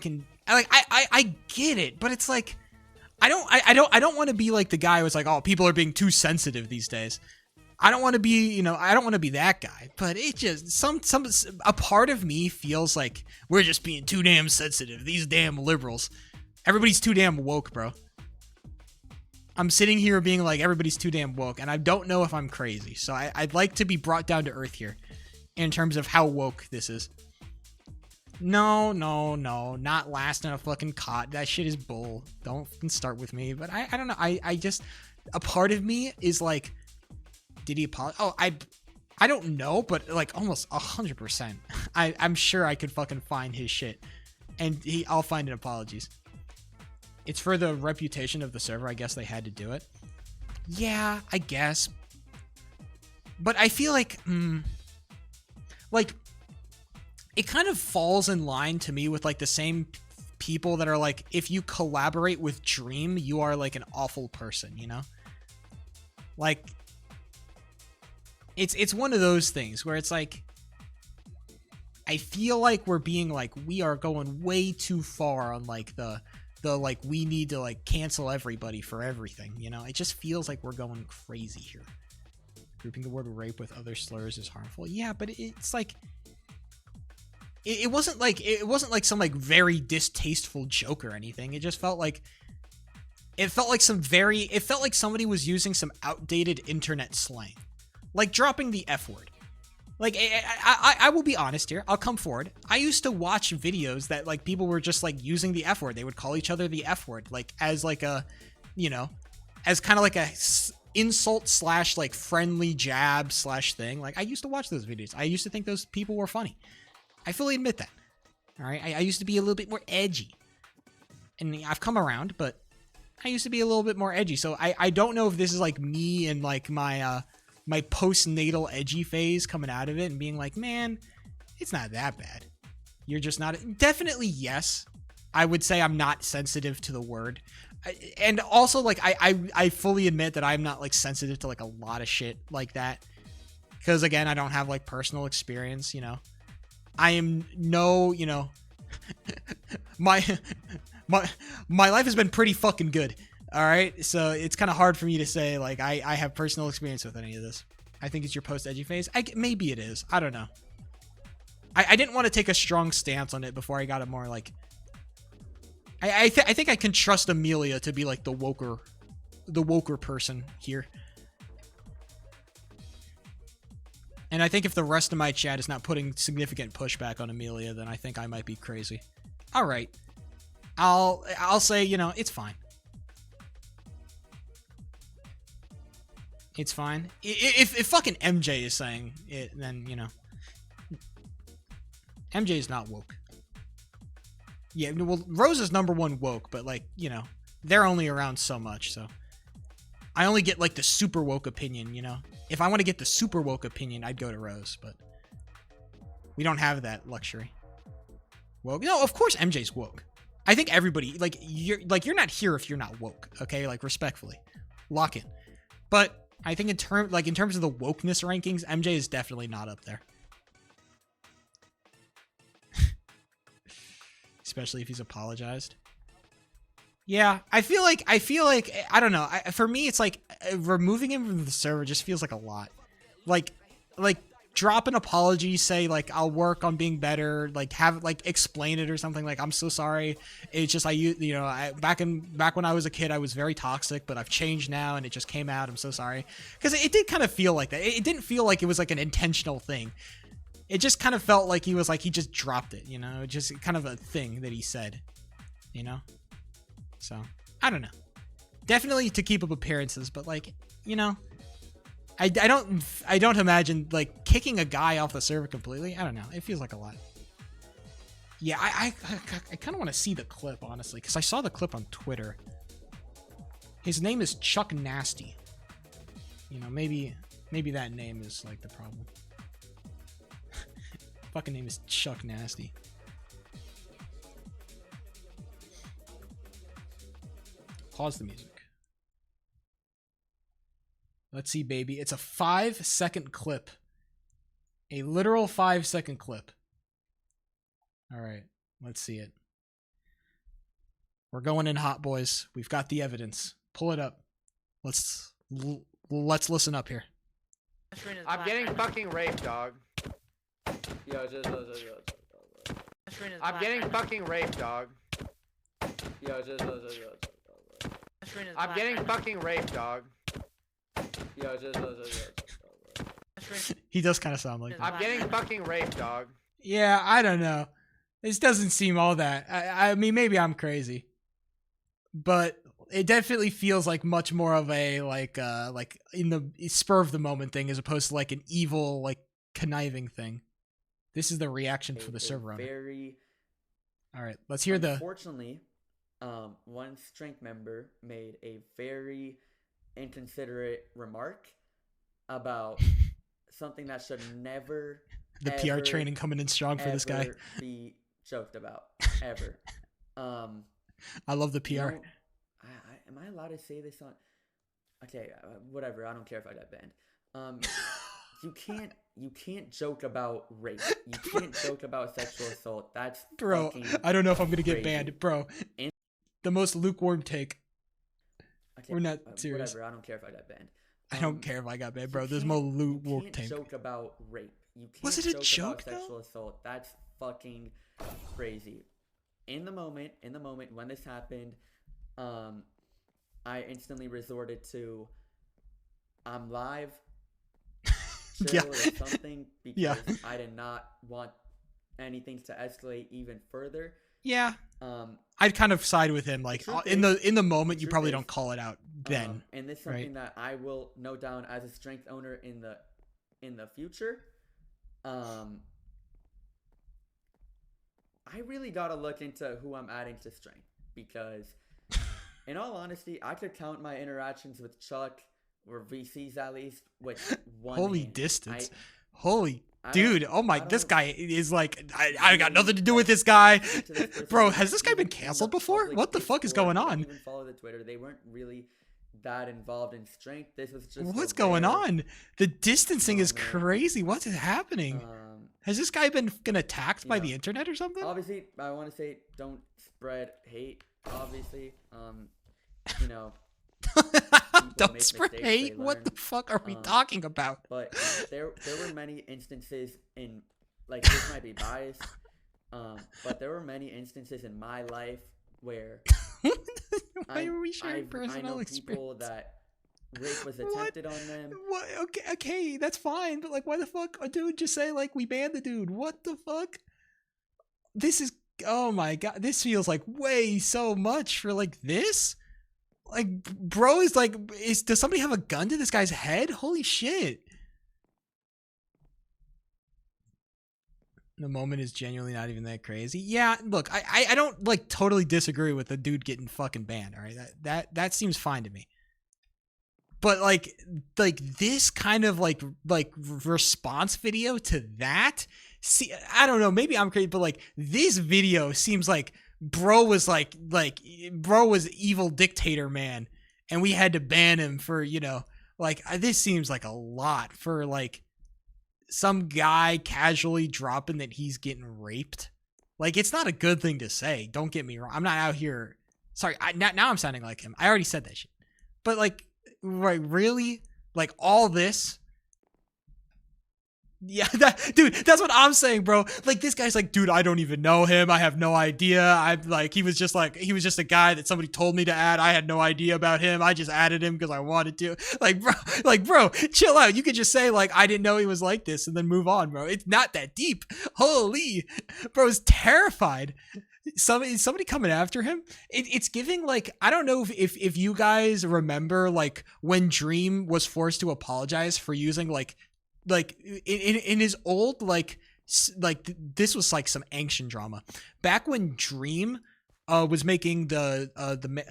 get it, but it's like I don't want to be like the guy who's like, oh, people are being too sensitive these days. I don't want to be, you know, I don't want to be that guy, but it just a part of me feels like we're just being too damn sensitive. These damn liberals. Everybody's too damn woke, bro. I'm sitting here being like, everybody's too damn woke, and I don't know if I'm crazy. So I'd like to be brought down to earth here in terms of how woke this is. No, not last in a fucking cot. That shit is bull. Don't fucking start with me. But I don't know. I just, a part of me is like, did he apologize? Oh, I don't know, but like almost 100%. I'm sure I could fucking find his shit, and I'll find an apologies. It's for the reputation of the server. I guess they had to do it. Yeah, I guess. But I feel like, like, it kind of falls in line to me with like the same people that are like, if you collaborate with Dream, you are like an awful person, you know? Like, it's one of those things where it's like, I feel like we're being like, we are going way too far on like the like, we need to like cancel everybody for everything, you know? It just feels like we're going crazy here. Grouping the word rape with other slurs is harmful. Yeah, but it's like, it wasn't like some like very distasteful joke or anything. It just felt like somebody was using some outdated internet slang, like dropping the F word. Like I will be honest here. I'll come forward. I used to watch videos that like people were just like using the F word. They would call each other the F word, like as like a, you know, as kind of like a insult / like friendly jab / thing. Like I used to watch those videos. I used to think those people were funny. I fully admit that. All right. I used to be a little bit more edgy, and I've come around, but I used to be a little bit more edgy. So I don't know if this is like me and like my postnatal edgy phase coming out of it and being like, man, it's not that bad. You're just not. Definitely yes. I would say I'm not sensitive to the word. And also like I fully admit that I'm not like sensitive to like a lot of shit like that. Because again, I don't have like personal experience, you know. I am no, you know, my life has been pretty fucking good. All right. So it's kind of hard for me to say like I have personal experience with any of this. I think it's your post edgy phase. Maybe it is. I don't know. I didn't want to take a strong stance on it before I got a more like, I think I can trust Amelia to be like the woker person here. And I think if the rest of my chat is not putting significant pushback on Amelia, then I think I might be crazy. All right. I'll say, you know, it's fine. It's fine. If fucking MJ is saying it, then, you know. MJ is not woke. Yeah, well, Rose is #1 woke, but, like, you know, they're only around so much, so. I only get, like, the super woke opinion, you know. If I want to get the super woke opinion, I'd go to Rose, but we don't have that luxury. Woke? No, of course MJ's woke. I think everybody, like, you're not here if you're not woke, okay? Like, respectfully. Lock in. But I think in terms of the wokeness rankings, MJ is definitely not up there. Especially if he's apologized. Yeah, I feel like I don't know. For me, it's like removing him from the server just feels like a lot. Like drop an apology, say like I'll work on being better, like have like explain it or something, like I'm so sorry. It's just back when I was a kid I was very toxic, but I've changed now and it just came out. I'm so sorry. Because it did kind of feel like that. It didn't feel like it was like an intentional thing. It just kind of felt like he just dropped it, just kind of a thing that he said, So, I don't know. Definitely to keep up appearances, but like, I don't imagine like kicking a guy off the server completely. I don't know. It feels like a lot. Yeah, I kind of want to see the clip, honestly, because I saw the clip on Twitter. His name is Chuck Nasty. Maybe that name is like the problem. Fucking name is Chuck Nasty. Pause the music. Let's see, baby. It's a 5-second clip. A literal 5-second clip. All right, let's see it. We're going in hot, boys. We've got the evidence. Pull it up. Let's listen up here. I'm getting fucking raped, dog. I'm getting fucking raped, dog. I'm getting fucking raped, dog. He does kind of sound like that. I'm getting fucking raped, dog. Yeah, I don't know. This doesn't seem all that. I mean, maybe I'm crazy, but it definitely feels like much more of a like in the spur of the moment thing as opposed to like an evil, like conniving thing. This is the reaction for the server owner. All right, let's hear the. Unfortunately, one strength member made a very inconsiderate remark about something that should never. The PR training coming in strong for this guy. Be joked about ever. I love the PR. Am I allowed to say this on? Okay, whatever. I don't care if I got banned. You can't joke about rape. You can't joke about sexual assault. That's bro. I don't know if I'm gonna get banned, bro. The most lukewarm take. Okay, we're not serious. Whatever. I don't care if I got banned. I don't care if I got banned, bro. There's more lukewarm take. You can't joke about rape. You can't was it a joke about sexual assault. That's fucking crazy. In the moment when this happened, I instantly resorted to I'm live. Chill or something because I did not want anything to escalate even further. Yeah. I'd kind of side with him. Like in the moment, you probably don't call it out then. And this is something that I will note down as a strength owner in the future. I really gotta look into who I'm adding to strength because, in all honesty, I could count my interactions with Chuck or VCs at least with one. Holy hand. distance! Holy dude! Oh my! This guy is like I got nothing to do with this guy, bro. Has this guy been canceled before? What the fuck is going on? Even follow the Twitter. They weren't really that involved in strength. This was just what's going on? The distancing is crazy. What is happening? Has this guy been attacked by the internet or something? Obviously, I want to say don't spread hate. Obviously, don't spread hate. What the fuck are we talking about? But there were many instances in like this might be biased, but there were many instances in my life where why are we sharing personal experience? People that rape was attempted on them. What? Okay, that's fine. But like, why the fuck, dude? Just say like we banned the dude. What the fuck? This is oh my god. This feels like way so much for like this. Like, bro is like, does somebody have a gun to this guy's head? Holy shit. The moment is genuinely not even that crazy. Yeah, look, I don't like totally disagree with the dude getting fucking banned. All right, that seems fine to me. But like this kind of like response video to that. See, I don't know. Maybe I'm crazy, but like this video seems like bro was bro was evil dictator man, and we had to ban him for like this seems like a lot for like some guy casually dropping that he's getting raped. Like it's not a good thing to say. Don't get me wrong. I'm not out here. Sorry, now I'm sounding like him. I already said that shit. But like, right, really, like all this. Yeah, dude, that's what I'm saying, bro. Like, this guy's like, dude, I don't even know him. I have no idea. I'm like, he was just a guy that somebody told me to add. I had no idea about him. I just added him because I wanted to. Like, bro, chill out. You could just say, like, I didn't know he was like this and then move on, bro. It's not that deep. Holy, bro's terrified. Somebody coming after him. It's giving, like, I don't know if you guys remember, like, when Dream was forced to apologize for using, like in his old this was like some ancient drama back when Dream was making the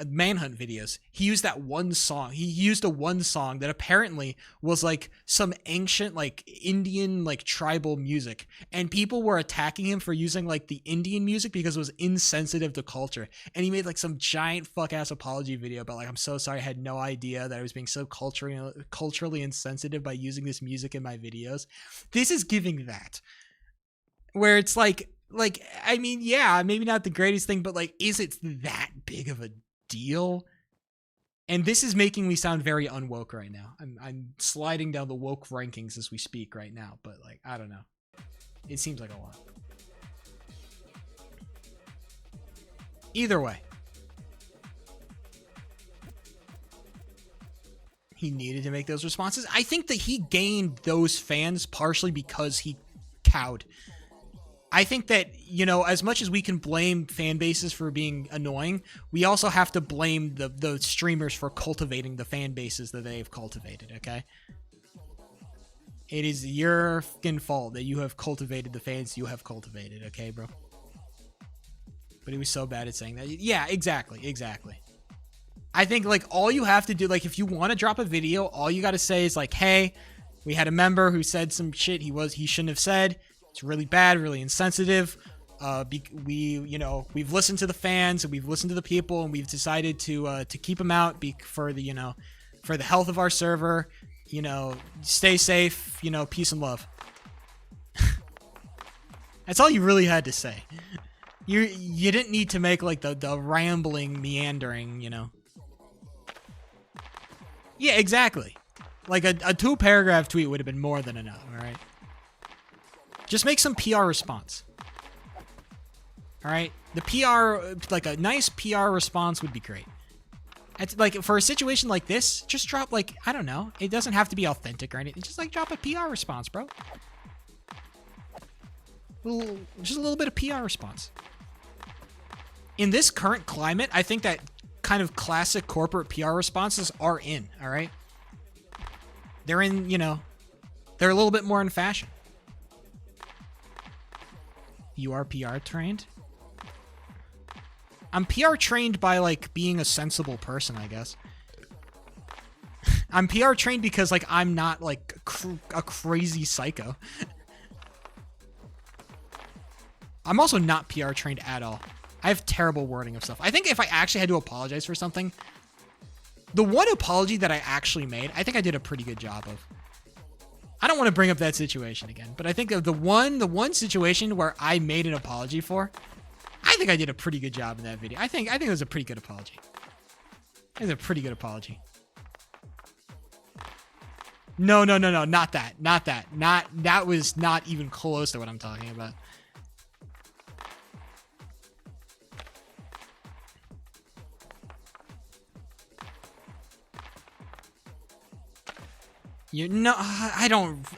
manhunt videos. He used that one song. He used a one song that apparently was like some ancient like Indian like tribal music, and people were attacking him for using like the Indian music because it was insensitive to culture. And he made like some giant fuck ass apology video about like, I'm so sorry, I had no idea that I was being so culturally insensitive by using this music in my videos. This is giving that, where it's like, I mean, yeah, maybe not the greatest thing, but like, is it that big of a deal? And this is making me sound very unwoke right now. I'm sliding down the woke rankings as we speak right now, but like, I don't know. It seems like a lot. Either way, he needed to make those responses. I think that he gained those fans partially because he cowed. I think that, you know, as much as we can blame fan bases for being annoying, we also have to blame the streamers for cultivating the fan bases that they've cultivated, okay? It is your fucking fault that you have cultivated the fans you have cultivated, okay, bro? But he was so bad at saying that. Yeah, exactly. I think, like, all you have to do, like, if you want to drop a video, all you got to say is, like, hey, we had a member who said some shit he shouldn't have said. It's really bad, really insensitive. We've listened to the fans and we've listened to the people, and we've decided to keep them out for the health of our server. You know, stay safe. You know, peace and love. That's all you really had to say. You didn't need to make like the rambling, meandering. You know. Yeah, exactly. Like a 2-paragraph tweet would have been more than enough. All right. Just make some PR response. All right? The PR, like a nice PR response would be great. It's like, for a situation like this, just drop, like, I don't know. It doesn't have to be authentic or anything. Just, like, drop a PR response, bro. Just a little bit of PR response. In this current climate, I think that kind of classic corporate PR responses are in, all right? They're in, you know, they're a little bit more in fashion. You are PR trained? I'm PR trained by, like, being a sensible person, I guess. I'm PR trained because, like, I'm not, like, a crazy psycho. I'm also not PR trained at all. I have terrible wording of stuff. I think if I actually had to apologize for something, the one apology that I actually made, I think I did a pretty good job of. I don't want to bring up that situation again, but I think of the one situation where I made an apology for, I think I did a pretty good job in that video. I think it was a pretty good apology. It was a pretty good apology. No, not that. That was not even close to what I'm talking about.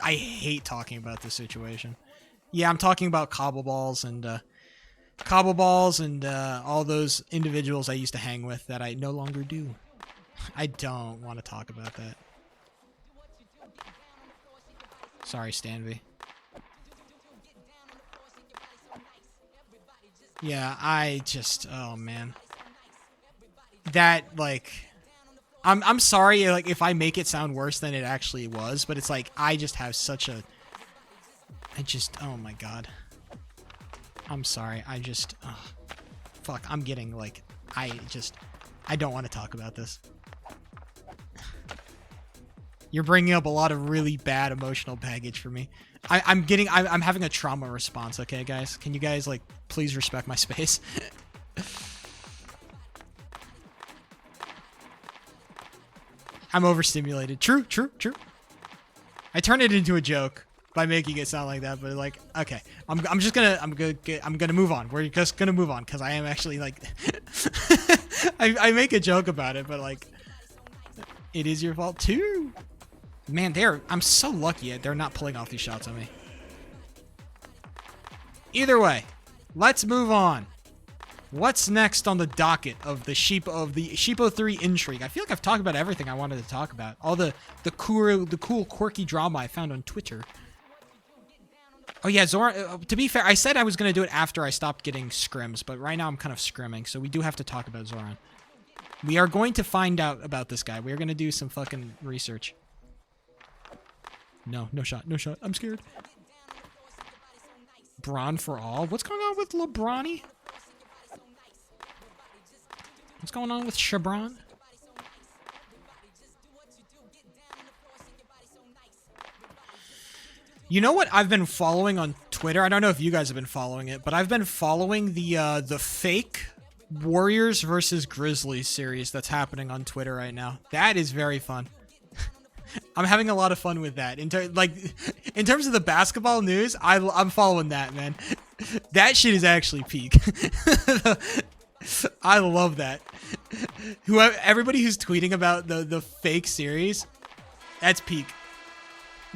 I hate talking about this situation. Yeah, I'm talking about Cobble Balls and all those individuals I used to hang with that I no longer do. I don't want to talk about that. Sorry, Stanvy. Yeah, oh man. That, like, I'm sorry, like, if I make it sound worse than it actually was, but it's like, I just have such a, oh my god. I'm sorry, fuck, I'm getting, like, I don't want to talk about this. You're bringing up a lot of really bad emotional baggage for me. I'm having a trauma response, okay, guys? Can you guys, like, please respect my space? I'm overstimulated. True. I turned it into a joke. by making it sound like that, but like, okay, I'm gonna move on. We're just gonna move on because I am actually like, I make a joke about it, but like, it is your fault too. Man, I'm so lucky they're not pulling off these shots on me. Either way, let's move on. What's next on the docket of the Sheepo 3 intrigue? I feel like I've talked about everything I wanted to talk about. All the cool quirky drama I found on Twitter. Oh yeah, Zoran, to be fair, I said I was going to do it after I stopped getting scrims, but right now I'm kind of scrimming, so we do have to talk about Zoran. We are going to find out about this guy. We are going to do some fucking research. No shot. I'm scared. Bron for all? What's going on with LeBronny? What's going on with Shabron? You know what I've been following on Twitter? I don't know if you guys have been following it, but I've been following the fake Warriors versus Grizzlies series that's happening on Twitter right now. That is very fun. I'm having a lot of fun with that. In terms of the basketball news, I'm following that, man. That shit is actually peak. I love that. Everybody who's tweeting about the fake series, that's peak.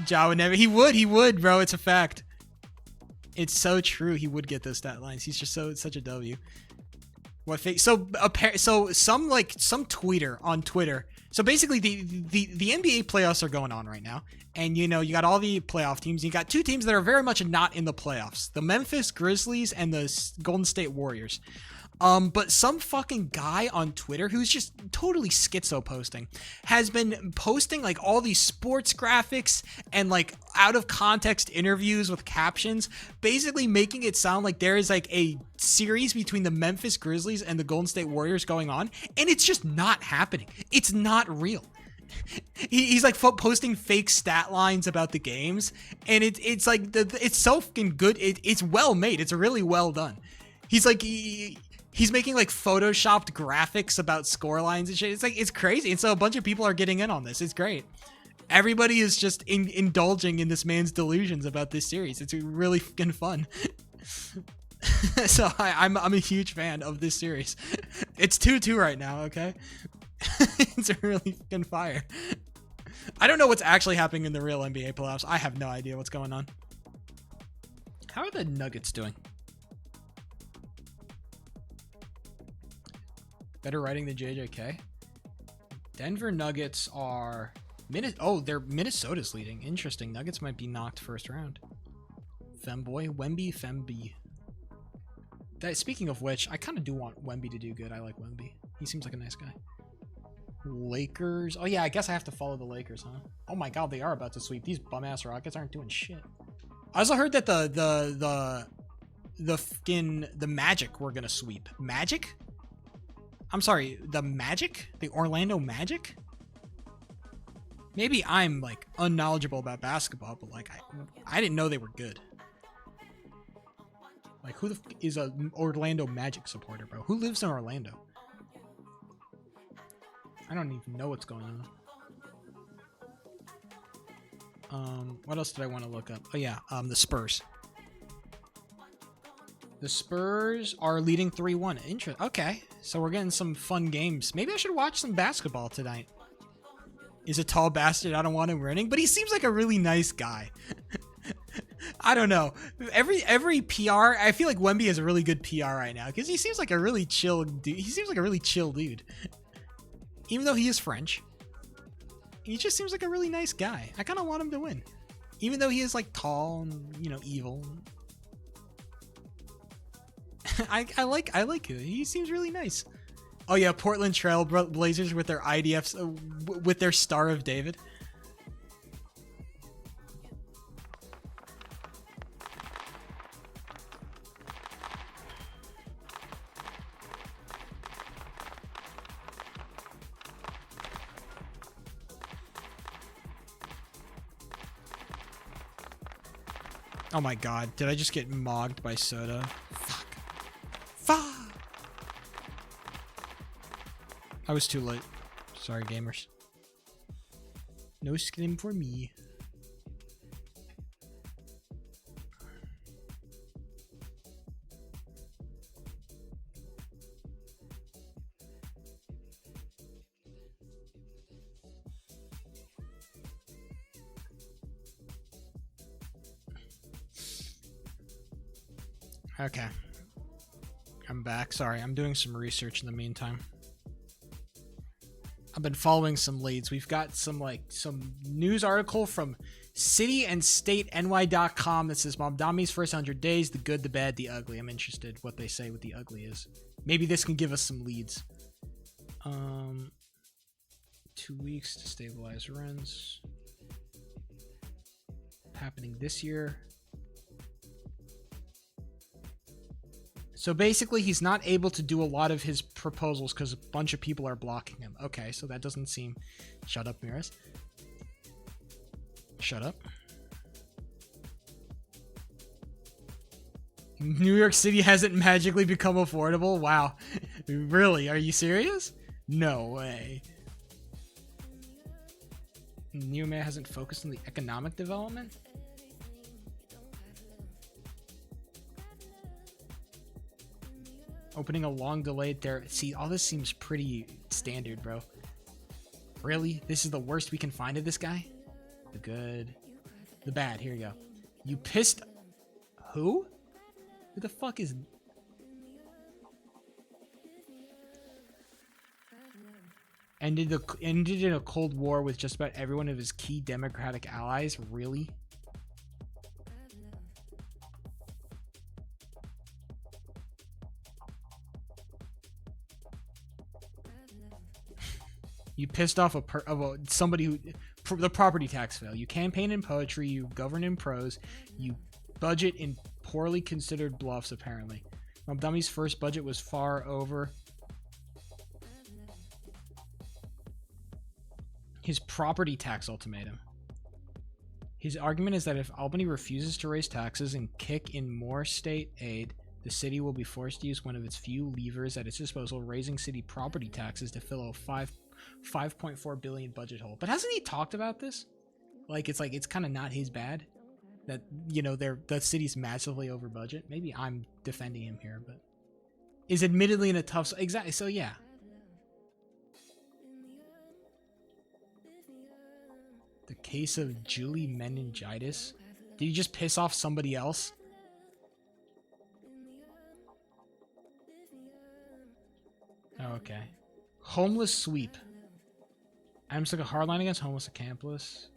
Ja would never. He would, bro. It's a fact. It's so true. He would get those stat lines. He's just such a W. What fake? So some tweeter on Twitter. So basically, the NBA playoffs are going on right now, and you got all the playoff teams. You got two teams that are very much not in the playoffs: the Memphis Grizzlies and the Golden State Warriors. But some fucking guy on Twitter who's just totally schizo posting has been posting like all these sports graphics and like out of context interviews with captions, basically making it sound like there is like a series between the Memphis Grizzlies and the Golden State Warriors going on, and it's just not happening. It's not real. He's like posting fake stat lines about the games, and it's like it's so fucking good. It's well made. It's really well done. He's like he's making like photoshopped graphics about score lines and shit. It's crazy. And so a bunch of people are getting in on this. It's great. Everybody is just indulging in this man's delusions about this series. It's really fucking fun. So I'm a huge fan of this series. It's 2-2 right now, okay? It's really fucking fire. I don't know what's actually happening in the real NBA playoffs. I have no idea what's going on. How are the Nuggets doing? Better writing than JJK. Denver Nuggets are they're Minnesota's leading. Interesting. Nuggets might be knocked first round. Femby. Speaking of which, I kind of do want Wemby to do good. I like Wemby. He seems like a nice guy. Lakers. Oh yeah, I guess I have to follow the Lakers, huh? Oh my god, they are about to sweep. These bum ass Rockets aren't doing shit. I also heard that the Magic were gonna sweep. Magic? I'm sorry, the Magic? The Orlando Magic? Maybe I'm like unknowledgeable about basketball, but like I didn't know they were good. Like who is a Orlando Magic supporter, bro? Who lives in Orlando? I don't even know what's going on. What else did I want to look up? Oh yeah, the Spurs. The Spurs are leading 3-1. Okay, so we're getting some fun games. Maybe I should watch some basketball tonight. Is a tall bastard. I don't want him winning, but he seems like a really nice guy. I don't know. Every PR, I feel like Wemby has a really good PR right now because he seems like a really chill dude. He seems like a really chill dude. Even though he is French, he just seems like a really nice guy. I kind of want him to win. Even though he is like tall and, evil. I like it. He seems really nice. Oh yeah, Portland Trail Blazers with their IDFs, with their Star of David. Oh my god, did I just get mogged by Soda? Fuck. I was too late. Sorry, gamers. No scrim for me. Okay. I'm back. Sorry, I'm doing some research in the meantime. I've been following some leads. We've got some news article from cityandstateny.com that says Mamdami's first 100 days, the good, the bad, the ugly. I'm interested what they say what the ugly is. Maybe this can give us some leads. 2 weeks to stabilize rents. Happening this year. So basically, he's not able to do a lot of his proposals because a bunch of people are blocking him. Okay, so that doesn't seem... Shut up, Miras. Shut up. New York City hasn't magically become affordable? Wow. Really? Are you serious? No way. New mayor hasn't focused on the economic development? Opening a long delayed there. See, all this seems pretty standard, bro. Really? This is the worst we can find of this guy? The good. The bad. Here you go. You pissed... Who? Who the fuck is... Ended in a Cold War with just about every one of his key Democratic allies? Really? You pissed off somebody who... The property tax fail. You campaign in poetry. You govern in prose. You budget in poorly considered bluffs, apparently. Mamdami's first budget was far over his property tax ultimatum. His argument is that if Albany refuses to raise taxes and kick in more state aid, the city will be forced to use one of its few levers at its disposal, raising city property taxes to fill a $5.4 billion budget hole. But hasn't he talked about this? It's kind of not his bad that, the city's massively over budget. Maybe I'm defending him here, but is admittedly in a tough... Exactly. So yeah. The case of Julie meningitis. Did he just piss off somebody else? Oh, okay. Homeless sweep. Adams took a hard line against homeless accomplice.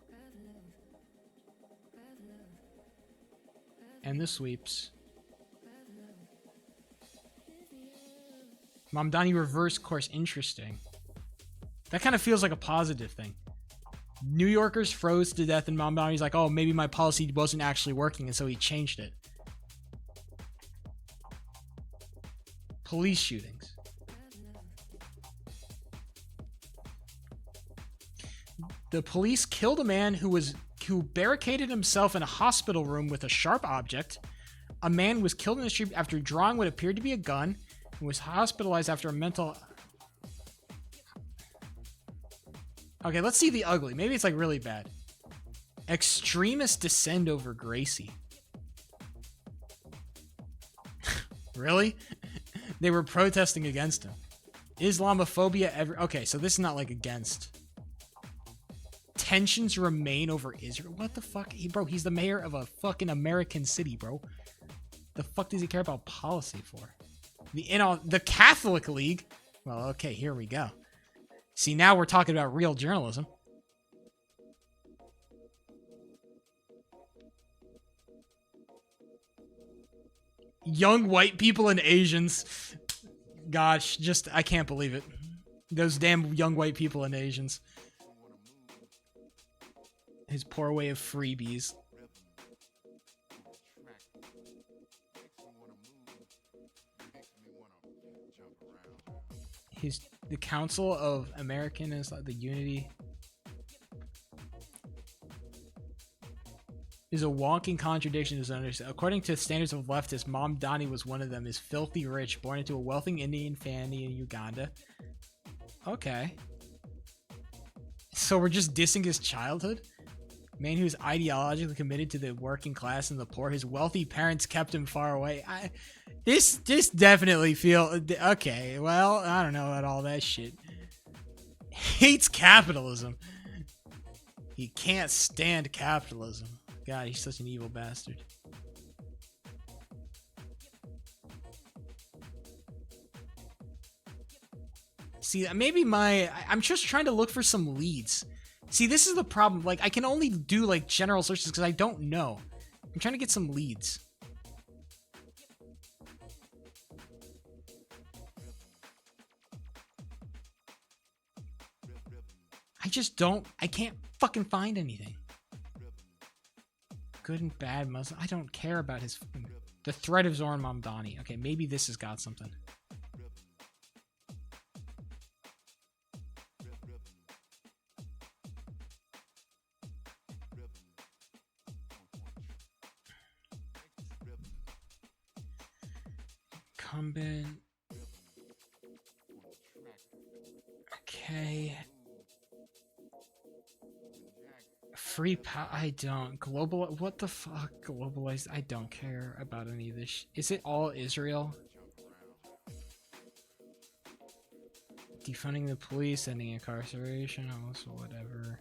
And the sweeps. Mamdani reverse course. Interesting. That kind of feels like a positive thing. New Yorkers froze to death and Mamdani's like, oh, maybe my policy wasn't actually working, and so he changed it. Police shootings. The police killed a man who barricaded himself in a hospital room with a sharp object. A man was killed in the street after drawing what appeared to be a gun and was hospitalized after a mental... Okay, let's see the ugly. Maybe it's really bad. Extremists descend over Gracie. Really? They were protesting against him. Islamophobia Okay, so this is not against. Tensions remain over Israel. What the fuck? He's the mayor of a fucking American city, bro. The fuck does he care about policy for? The Catholic League? Well, okay, here we go. See, now we're talking about real journalism. Young white people and Asians. Gosh, I can't believe it. Those damn young white people and Asians. His poor way of freebies. The Council of American is the Unity is a walking contradiction. According to standards of leftists, Mamdani was one of them. Is filthy rich, born into a wealthy Indian family in Uganda. Okay. So we're just dissing his childhood? Man who's ideologically committed to the working class and the poor. His wealthy parents kept him far away. This definitely feel... Okay, well, I don't know about all that shit. Hates capitalism. He can't stand capitalism. God, he's such an evil bastard. See, maybe I'm just trying to look for some leads. See, this is the problem. Like, I can only do, like, general searches because I don't know. I'm trying to get some leads. I can't fucking find anything. Good and bad Muslim. I don't care about his... The threat of Zoran Mamdani. Okay, maybe this has got something. Incumbent. Okay. Free I don't. Global. What the fuck? Globalized. I don't care about any of this. Is it all Israel? Defunding the police, ending incarceration, also whatever.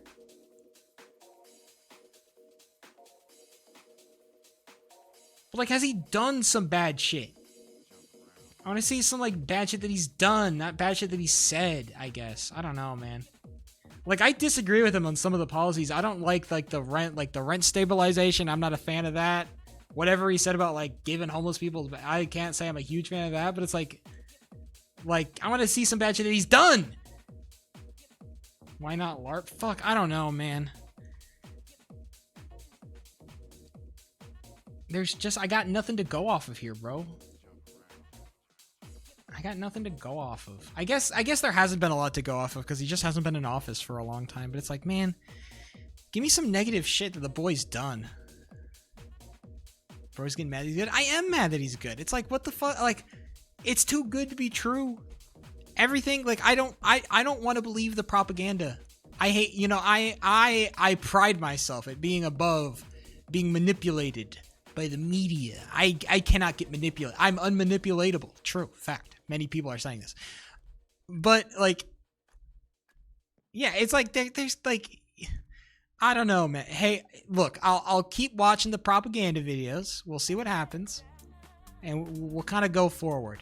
But like, has he done some bad shit? I want to see some like bad shit that he's done, not bad shit that he said, I guess. I don't know, man. Like, I disagree with him on some of the policies. I don't like the rent stabilization. I'm not a fan of that. Whatever he said about like giving homeless people, I can't say I'm a huge fan of that, but it's like I want to see some bad shit that he's done. Why not LARP? Fuck, I don't know, man. I got nothing to go off of here, bro. I got nothing to go off of. I guess there hasn't been a lot to go off of because he just hasn't been in office for a long time. But it's like, man, give me some negative shit that the boy's done. Bro's getting mad that he's good. I am mad that he's good. It's like, what the fuck? Like, it's too good to be true. Everything, like, I don't want to believe the propaganda. I hate, you know, I pride myself at being above being manipulated by the media. I cannot get manipulated. I'm unmanipulatable. True. Fact. Many people are saying this. But, like, yeah, it's like, there's, like, I don't know, man. Hey, look, I'll keep watching the propaganda videos. We'll see what happens. And we'll kind of go forward.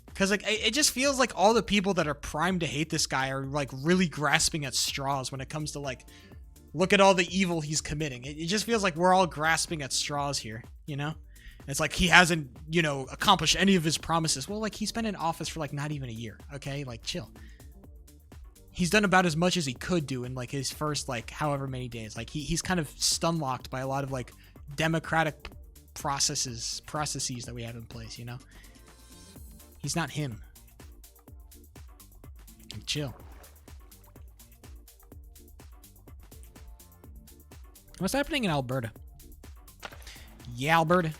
Because, like, it just feels like all the people that are primed to hate this guy are, like, really grasping at straws when it comes to, like, look at all the evil he's committing. It just feels like we're all grasping at straws here, you know? It's like he hasn't, you know, accomplished any of his promises. Well, like, he's been in office for, like, not even a year, okay? Like, chill. He's done about as much as he could do in, like, his first, like, however many days. Like, he's kind of stun-locked by a lot of, like, democratic processes that we have in place, you know? He's not him. Like, chill. What's happening in Alberta? Yeah, Alberta.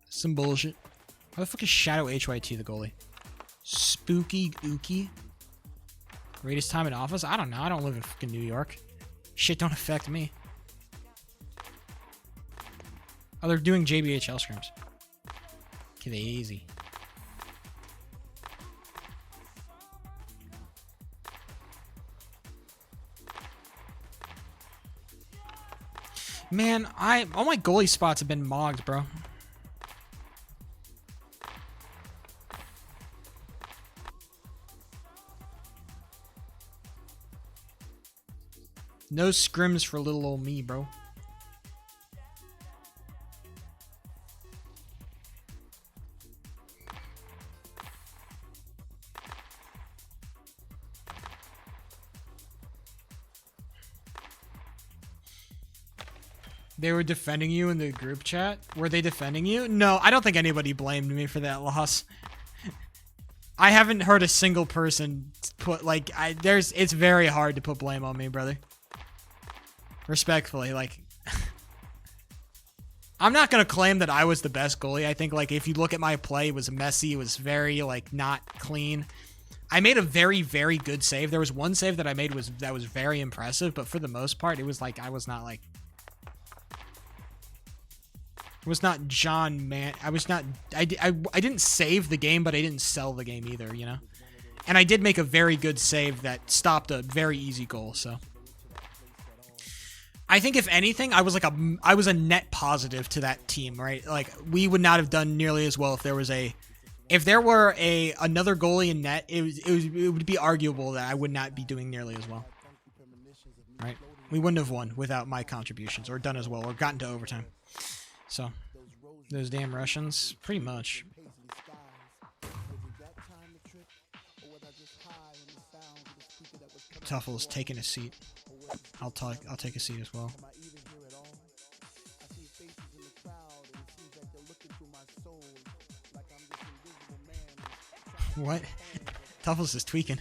Some bullshit. How the fuck is Shadow HYT the goalie? Spooky Ookie? Greatest time in office? I don't know. I don't live in fucking New York. Shit don't affect me. Oh, they're doing JBHL scrims. Okay, easy. Man, all my goalie spots have been mogged, bro. No scrims for little old me, bro. They were defending you in the group chat? Were they defending you? No, I don't think anybody blamed me for that loss. I haven't heard a single person put, like, it's very hard to put blame on me, brother. Respectfully, like, I'm not going to claim that I was the best goalie. I think, like, if you look at my play, it was messy. It was very, like, not clean. I made a very, very good save. There was one save that I made that was very impressive, but for the most part, it was like, I was not, like, was not John Man. I was not. I didn't save the game, but I didn't sell the game either. You know, and I did make a very good save that stopped a very easy goal. So, I think if anything, I was a net positive to that team, right? Like we would not have done nearly as well if there were another goalie in net. It would be arguable that I would not be doing nearly as well, right? We wouldn't have won without my contributions, or done as well, or gotten to overtime. So those damn Russians, pretty much. Tuffle's taking a seat. I'll take a seat as well. What? Tuffle's is tweaking.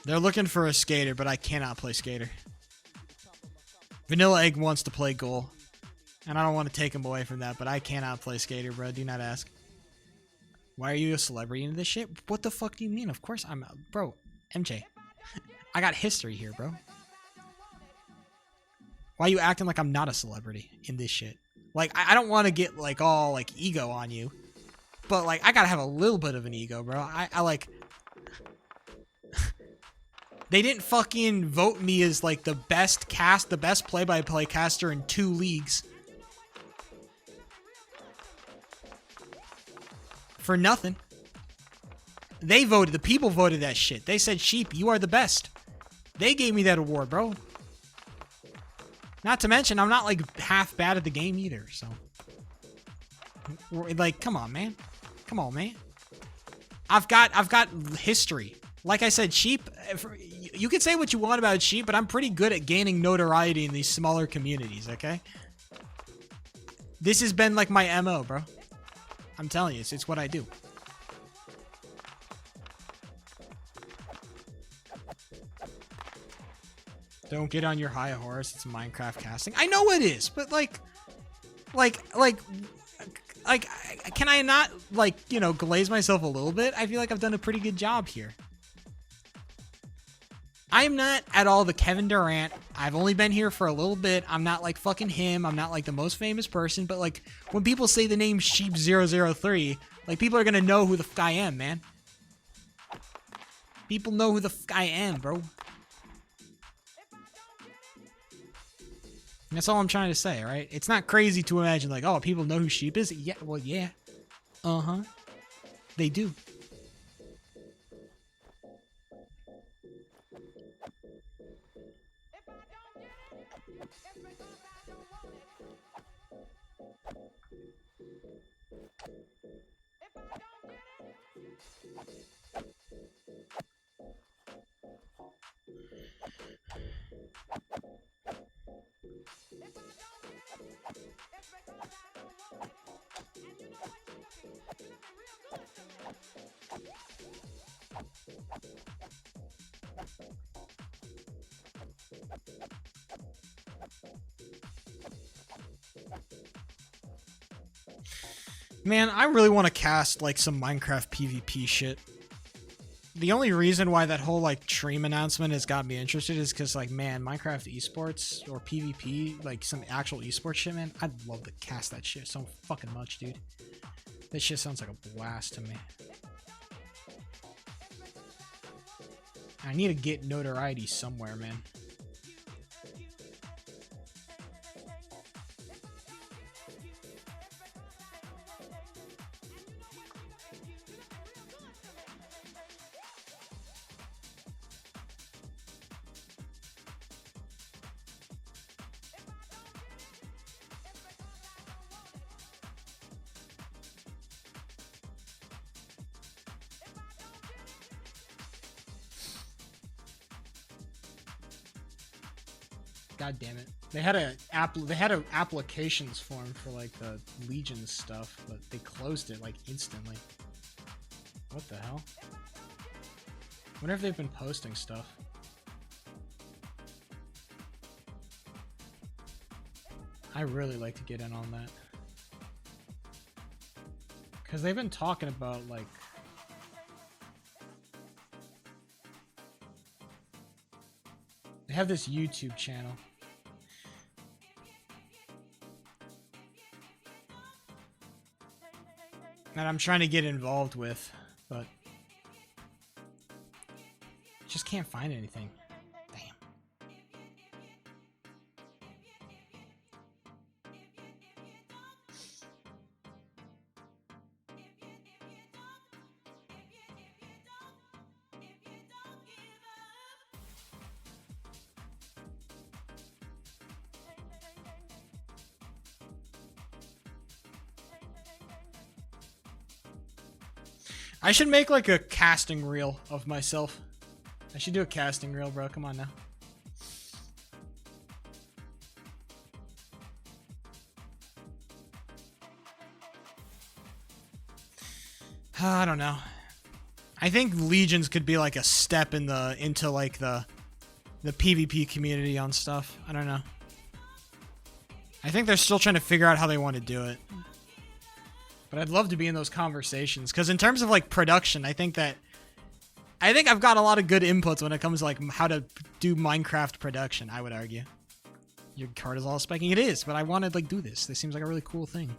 They're looking for a skater, but I cannot play skater. Vanilla Egg wants to play goal. And I don't want to take him away from that, but I cannot play skater, bro. Do not ask. Why are you a celebrity in this shit? What the fuck do you mean? Of course I'm... Bro, MJ. I got history here, bro. Why are you acting like I'm not a celebrity in this shit? Like, I don't want to get, like, all, like, ego on you. But, like, I gotta have a little bit of an ego, bro. I like... They didn't fucking vote me as, like, the best play-by-play caster in 2 leagues. For nothing. They voted. The people voted that shit. They said, Sheep, you are the best. They gave me that award, bro. Not to mention, I'm not, like, half bad at the game either, so. Like, come on, man. Come on, man. I've got history. Like I said, Sheep, you can say what you want about Sheep, but I'm pretty good at gaining notoriety in these smaller communities, okay? This has been, like, my MO, bro. I'm telling you, it's what I do. Don't get on your high horse. It's Minecraft casting. I know it is, but like, can I not, like, you know, glaze myself a little bit? I feel like I've done a pretty good job here. I'm not at all the Kevin Durant. I've only been here for a little bit. I'm not like fucking him. I'm not like the most famous person, but like when people say the name Sheep003, like people are going to know who the fuck I am, man. People know who the fuck I am, bro. That's all I'm trying to say, right? It's not crazy to imagine like, oh, people know who Sheep is. Yeah, well, yeah. Uh-huh. They do. Man, I really want to cast like some Minecraft PvP shit. The only reason why that whole like Treem announcement has got me interested is because like, man, Minecraft esports or PvP, like some actual esports shit, man, I'd love to cast that shit so fucking much, dude. That shit sounds like a blast to me. I need to get notoriety somewhere, man. God damn it. They had a applications form for like the Legion stuff, but they closed it like instantly. What the hell? Wonder if they've been posting stuff. I really like to get in on that. Cause they've been talking about like have this YouTube channel. That I'm trying to get involved with, but just can't find anything. Damn. I should make like a casting reel of myself. I should do a casting reel, bro. Come on now. I don't know. I think Legions could be like a step in into like the PvP community on stuff. I don't know. I think they're still trying to figure out how they want to do it. But I'd love to be in those conversations, because in terms of like production, I think I've got a lot of good inputs when it comes to like how to do Minecraft production. I would argue. Your card is all spiking. It is, but I want to like do this. This seems like a really cool thing.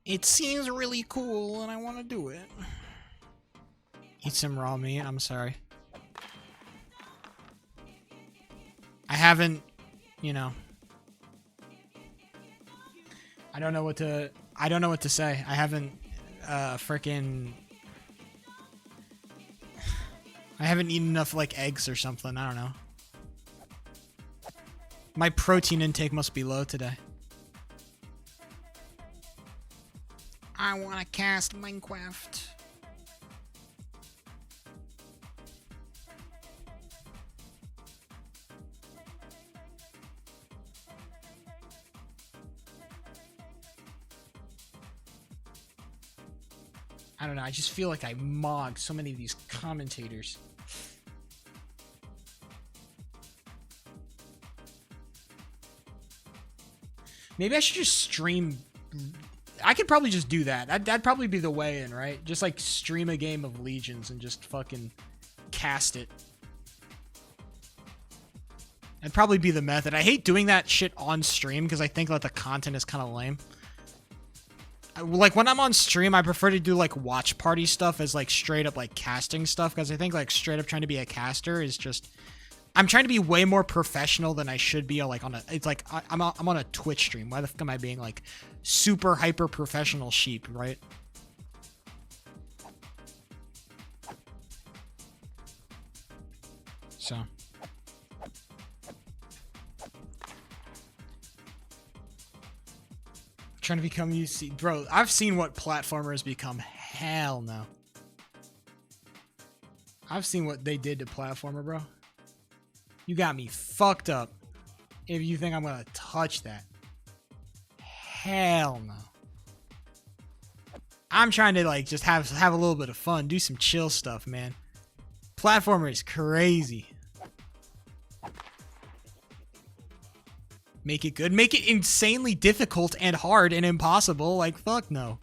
It seems really cool, and I want to do it. Eat some raw meat. I'm sorry. I haven't, you know. I don't know what to say. I haven't freaking I haven't eaten enough like eggs or something. I don't know. My protein intake must be low today. I want to cast Minecraft. I don't know, I just feel like I mogged so many of these commentators. Maybe I should just stream. I could probably just do that. That'd probably be the way in, right? Just like stream a game of Legions and just fucking cast it. That'd probably be the method. I hate doing that shit on stream because I think that the content is kind of lame. Like when I'm on stream, I prefer to do like watch party stuff as like straight up like casting stuff, because I think like straight up trying to be a caster is just, I'm trying to be way more professional than I should be. Like on a, it's like I'm on a Twitch stream. Why the fuck am I being like super hyper professional sheep, right? So. Trying to become UC. Bro, I've seen what platformers become. Hell no. I've seen what they did to platformer, bro. You got me fucked up if you think I'm gonna touch that. Hell no. I'm trying to like just have a little bit of fun, do some chill stuff, man. Platformer is crazy. Make it good. Make it insanely difficult and hard and impossible. Like, fuck no.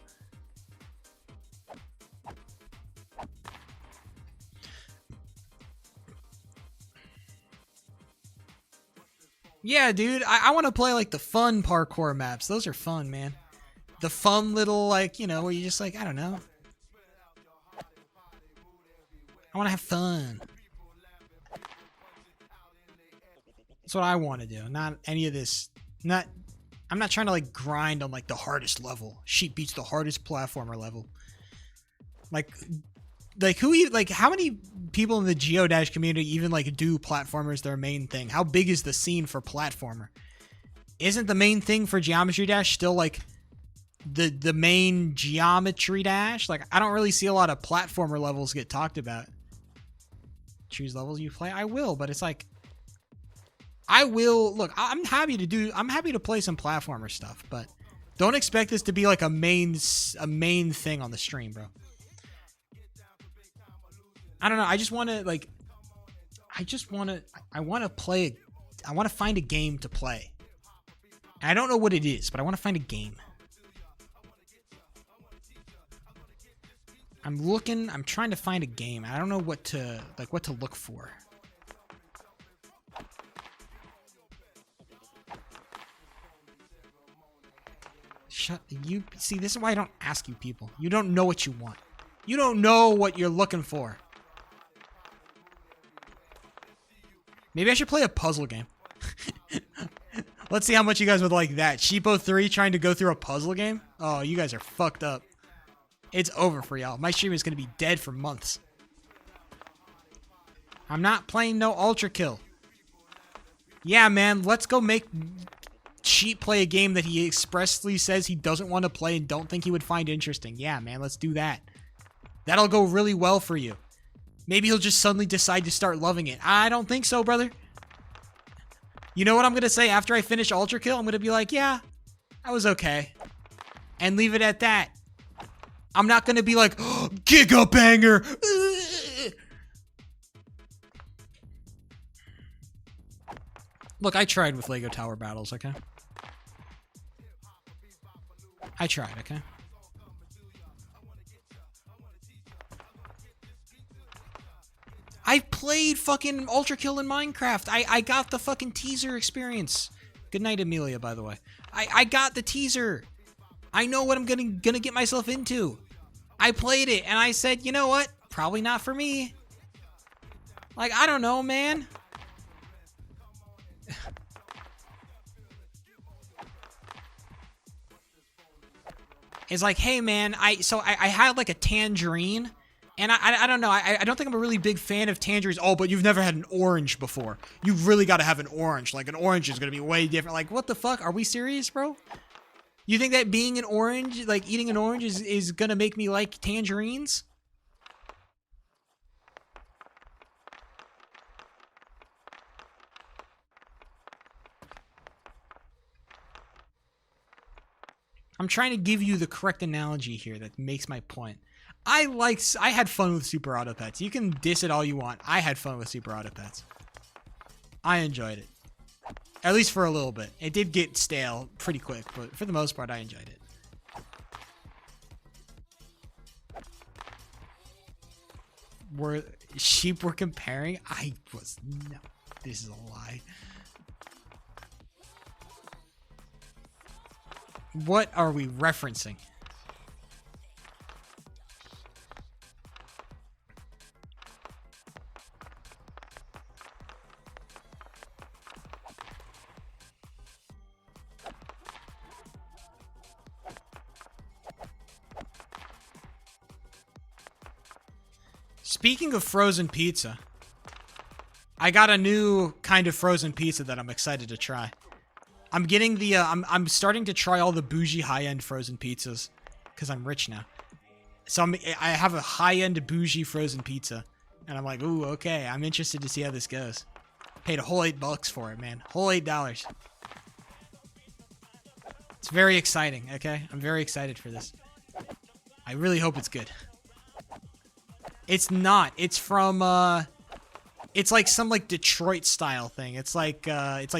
Yeah, dude. I want to play, like, the fun parkour maps. Those are fun, man. The fun little, like, you know, where you just, like, I don't know. I want to have fun. That's what I want to do. Not any of this. I'm not trying to like grind on like the hardest level. Sheep beats the hardest platformer level. Like how many people in the Geodash community even like do platformers their main thing? How big is the scene for platformer? Isn't the main thing for Geometry Dash still like the main Geometry Dash? Like I don't really see a lot of platformer levels get talked about. Choose levels you play. I will, but it's like I will look. I'm happy to play some platformer stuff, but don't expect this to be like a main thing on the stream, bro. I don't know. I just want to like. I want to play. I want to find a game to play, And I don't know what it is, but I want to find a game. I'm trying to find a game. I don't know what to look for. See, this is why I don't ask you people. You don't know what you want. You don't know what you're looking for. Maybe I should play a puzzle game. Let's see how much you guys would like that. Sheepo 3 trying to go through a puzzle game? Oh, you guys are fucked up. It's over for y'all. My stream is going to be dead for months. I'm not playing no Ultra Kill. Yeah, man, let's go make Sheep play a game that he expressly says he doesn't want to play and don't think he would find interesting. Yeah, man, let's do that. That'll go really well for you. Maybe he'll just suddenly decide to start loving it. I don't think so, brother. You know what I'm going to say after I finish Ultra Kill? I'm going to be like, yeah, I was okay. And leave it at that. I'm not going to be like, oh, Giga Banger. Look, I tried with Lego Tower Battles, okay? I tried, okay? I played fucking Ultra Kill in Minecraft. I got the fucking teaser experience. Good night, Amelia, by the way. I got the teaser. I know what I'm gonna get myself into. I played it, and I said, you know what? Probably not for me. Like, I don't know, man. It's like, hey, man, I had, like, a tangerine, and I don't know. I don't think I'm a really big fan of tangerines. Oh, but you've never had an orange before. You've really got to have an orange. Like, an orange is going to be way different. Like, what the fuck? Are we serious, bro? You think that being an orange, like eating an orange is gonna make me like tangerines? I'm trying to give you the correct analogy here that makes my point. I had fun with Super Auto Pets. You can diss it all you want. I had fun with Super Auto Pets. I enjoyed it. At least for a little bit. It did get stale pretty quick, but for the most part, I enjoyed it. Sheep were comparing? No, this is a lie. What are we referencing? Speaking of frozen pizza, I got a new kind of frozen pizza that I'm excited to try. I'm getting the, I'm starting to try all the bougie high-end frozen pizzas, because I'm rich now. So I have a high-end bougie frozen pizza, and I'm like, ooh, okay, I'm interested to see how this goes. Paid a whole $8 for it, man. Whole $8. It's very exciting, okay? I'm very excited for this. I really hope it's good. It's not. It's from, it's like some, like, Detroit-style thing. It's like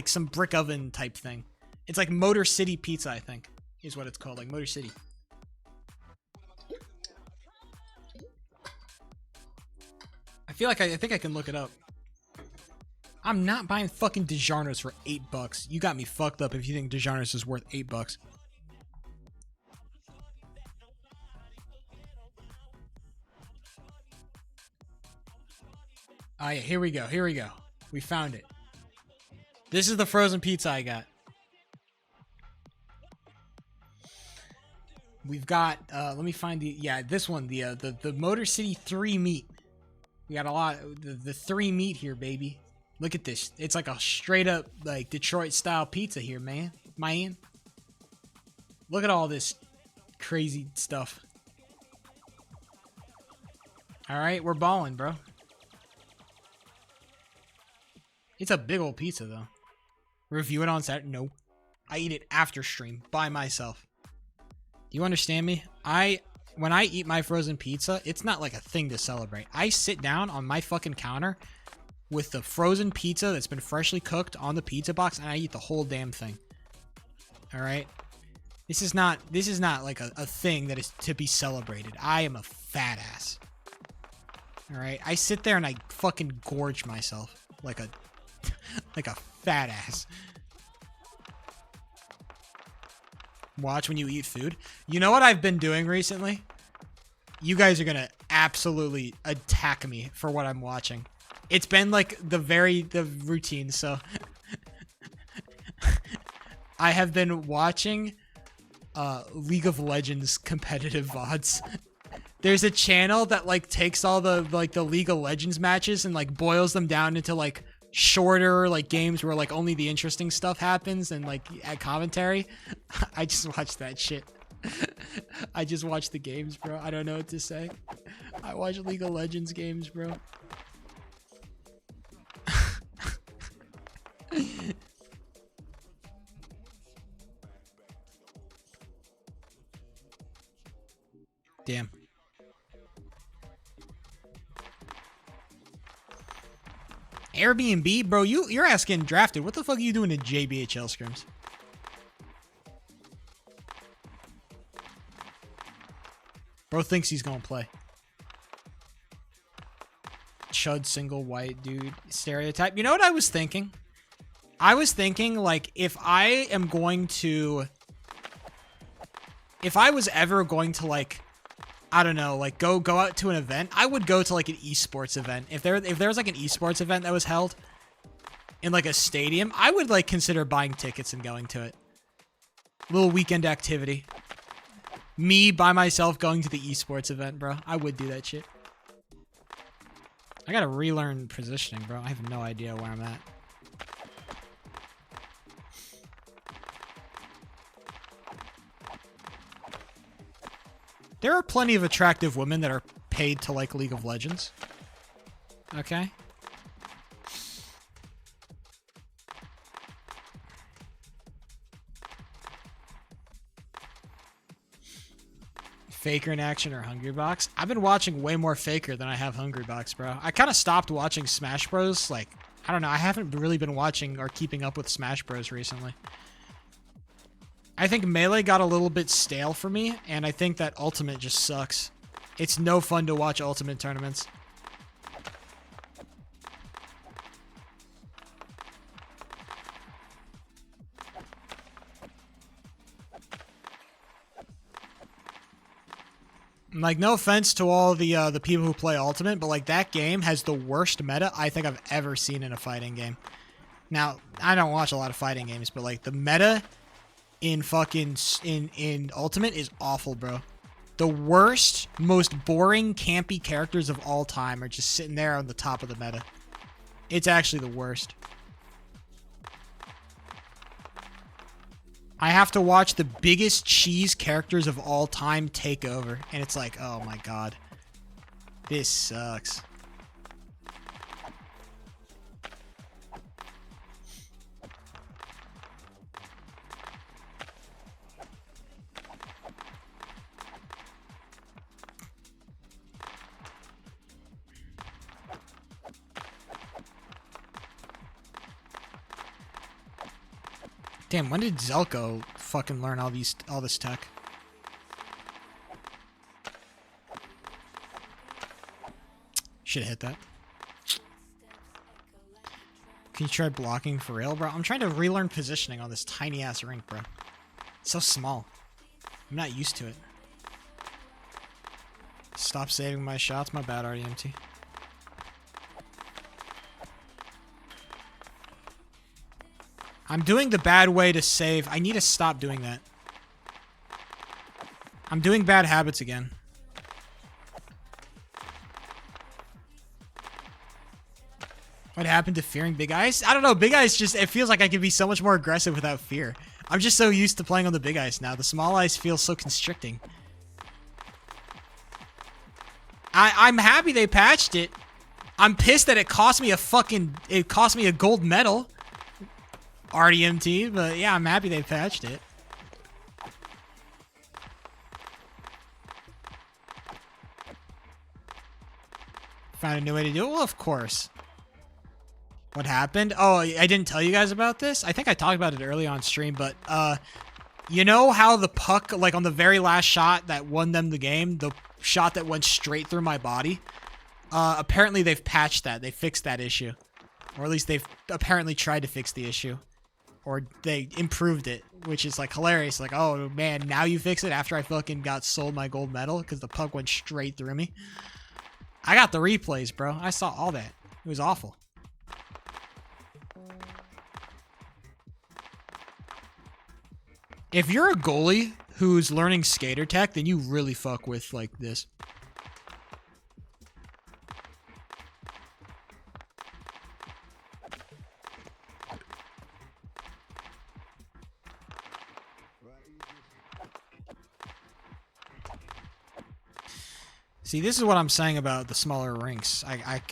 some brick oven type thing. It's like Motor City Pizza, I think, is what it's called. Like, Motor City. I think I can look it up. I'm not buying fucking DiGiorno's for $8. You got me fucked up if you think DiGiorno's is worth $8. Oh yeah, here we go. Here we go. We found it. This is the frozen pizza I got. We've got, let me find this one, the Motor City 3 meat. We got a lot, the 3 meat here, baby. Look at this. It's like a straight up, like, Detroit style pizza here, man. Look at all this crazy stuff. Alright, we're balling, bro. It's a big old pizza, though. Review it on Saturday? No. I eat it after stream, by myself. Do you understand me? When I eat my frozen pizza, it's not like a thing to celebrate. I sit down on my fucking counter with the frozen pizza that's been freshly cooked on the pizza box, and I eat the whole damn thing. All right. This is not like a thing that is to be celebrated. I am a fat ass. All right. I sit there and I fucking gorge myself like a like a fat ass. Watch when you eat food. You know what I've been doing recently? You guys are gonna absolutely attack me for what I'm watching. It's been like the routine, so I have been watching League of Legends competitive VODs. There's a channel that like takes all the League of Legends matches and like boils them down into like shorter like games where like only the interesting stuff happens and like at commentary. I just watched that shit. I just watch the games, bro. I don't know what to say. I watch League of Legends games, bro. Damn. Airbnb, bro, you're asking drafted. What the fuck are you doing in JBHL scrims? Bro thinks he's gonna play. Chud single white dude stereotype. You know what I was thinking? I was thinking like if I was ever going to like, I don't know, like go out to an event, I would go to like an esports event. If there was like an esports event that was held in like a stadium, I would like consider buying tickets and going to it. Little weekend activity. Me by myself going to the esports event, bro. I would do that shit. I gotta relearn positioning, bro. I have no idea where I'm at. There are plenty of attractive women that are paid to like League of Legends. Okay. Faker in action or Hungrybox? I've been watching way more Faker than I have Hungrybox, bro. I kind of stopped watching Smash Bros. Like, I don't know. I haven't really been watching or keeping up with Smash Bros. Recently. I think Melee got a little bit stale for me, and I think that Ultimate just sucks. It's no fun to watch Ultimate tournaments. Like, no offense to all the people who play Ultimate, but like that game has the worst meta I think I've ever seen in a fighting game. Now, I don't watch a lot of fighting games, but like the meta in fucking in Ultimate is awful, bro. The worst, most boring, campy characters of all time are just sitting there on the top of the meta. It's actually the worst. I have to watch the biggest cheese characters of all time take over, and it's like, oh my god. This sucks. Damn, when did Zelko fucking learn all this tech? Should have hit that. Can you try blocking for real, bro? I'm trying to relearn positioning on this tiny ass rink, bro. It's so small. I'm not used to it. Stop saving my shots. My bad, RDMT. I'm doing the bad way to save. I need to stop doing that. I'm doing bad habits again. What happened to fearing Big Ice? I don't know. Big Ice just, it feels like I can be so much more aggressive without fear. I'm just so used to playing on the Big Ice now. The small ice feels so constricting. I'm happy they patched it. I'm pissed that it cost me a gold medal. RDMT, but yeah, I'm happy they patched it. Found a new way to do it? Well, of course. What happened? Oh, I didn't tell you guys about this? I think I talked about it early on stream, but You know how the puck, like on the very last shot that won them the game, the shot that went straight through my body? Apparently they've patched that. They fixed that issue. Or at least they've apparently tried to fix the issue. Or they improved it, which is like hilarious. Like, oh man, now you fix it after I fucking got sold my gold medal because the puck went straight through me. I got the replays, bro. I saw all that. It was awful. If you're a goalie who's learning skater tech, then you really fuck with like this. See, this is what I'm saying about the smaller rinks.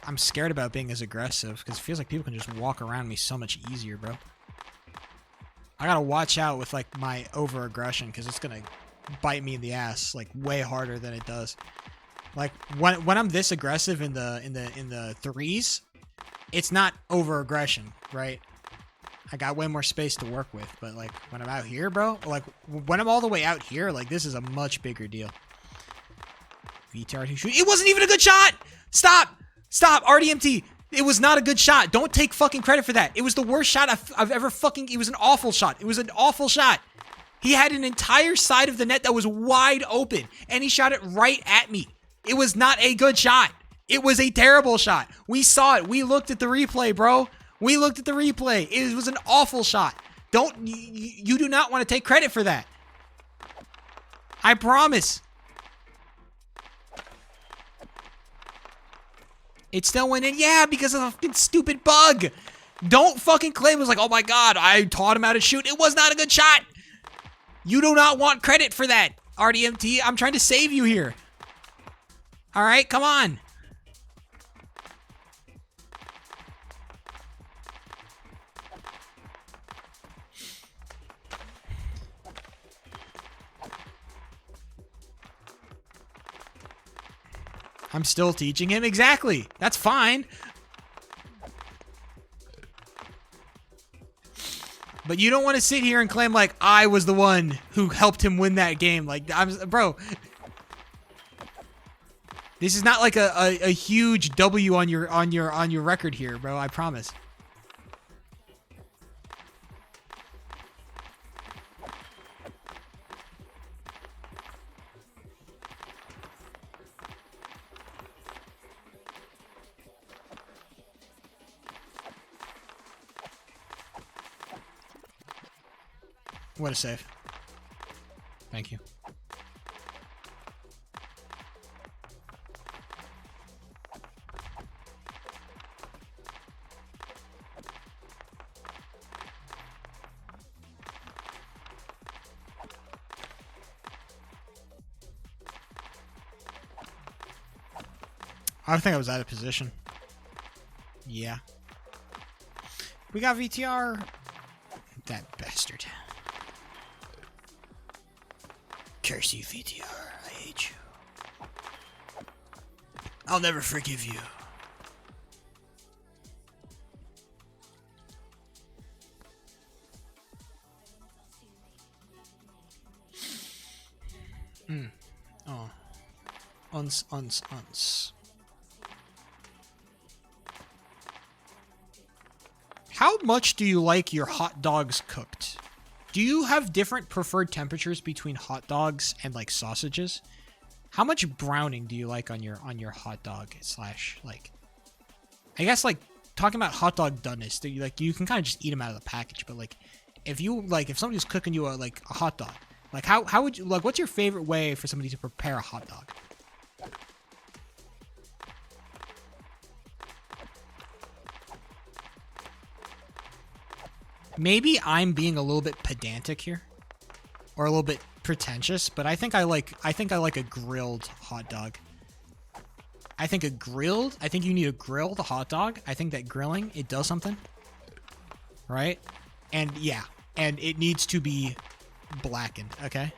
I'm scared about being as aggressive because it feels like people can just walk around me so much easier, bro. I gotta watch out with like my over aggression because it's gonna bite me in the ass like way harder than it does. Like when I'm this aggressive in the threes, it's not over aggression, right? I got way more space to work with, but like when I'm out here, bro, like when I'm all the way out here, like this is a much bigger deal. VTR shoot. It wasn't even a good shot. Stop, RDMT. It was not a good shot. Don't take fucking credit for that. It was the worst shot I've ever fucking... It was an awful shot. It was an awful shot. He had an entire side of the net that was wide open, and he shot it right at me. It was not a good shot. It was a terrible shot. We saw it. We looked at the replay, bro. We looked at the replay. It was an awful shot. You do not want to take credit for that. I promise. It still went in, yeah, because of a fucking stupid bug. Don't fucking claim it was like, oh my god, I taught him how to shoot. It was not a good shot. You do not want credit for that, RDMT. I'm trying to save you here. All right, come on. I'm still teaching him. Exactly. That's fine. But you don't want to sit here and claim like I was the one who helped him win that game. Like, bro. This is not like a huge W on your record here, bro. I promise. What a save. Thank you. I think I was out of position. Yeah. We got VTR. That bastard. Curse you, VTR. I hate you. I'll never forgive you. Oh. Uns. How much do you like your hot dogs cooked? Do you have different preferred temperatures between hot dogs and like sausages? How much browning do you like on your hot dog slash like? I guess like talking about hot dog doneness, you can kind of just eat them out of the package, but like if somebody's cooking you a hot dog, like how would you like? What's your favorite way for somebody to prepare a hot dog? Maybe I'm being a little bit pedantic here, or a little bit pretentious, but I think I like a grilled hot dog. I think you need a grilled hot dog. I think that grilling, it does something, right? And yeah, and it needs to be blackened. Okay.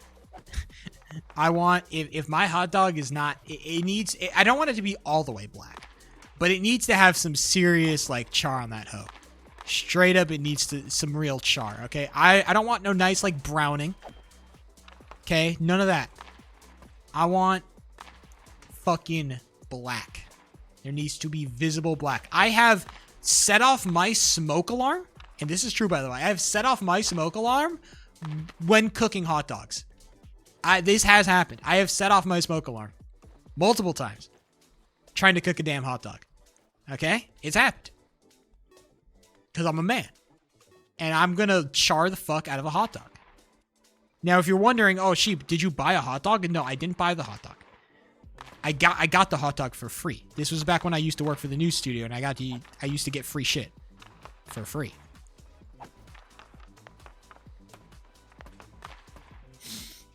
I want if my hot dog is not, I don't want it to be all the way black, but it needs to have some serious like char on that hoe. Straight up, it needs some real char, okay? I don't want no nice, like, browning. Okay, none of that. I want fucking black. There needs to be visible black. I have set off my smoke alarm, and this is true, by the way. I have set off my smoke alarm when cooking hot dogs. This has happened. I have set off my smoke alarm multiple times trying to cook a damn hot dog. Okay? It's happened. Because I'm a man. And I'm going to char the fuck out of a hot dog. Now, if you're wondering, oh, Sheep, did you buy a hot dog? No, I didn't buy the hot dog. I got the hot dog for free. This was back when I used to work for the news studio, and I used to get free shit for free.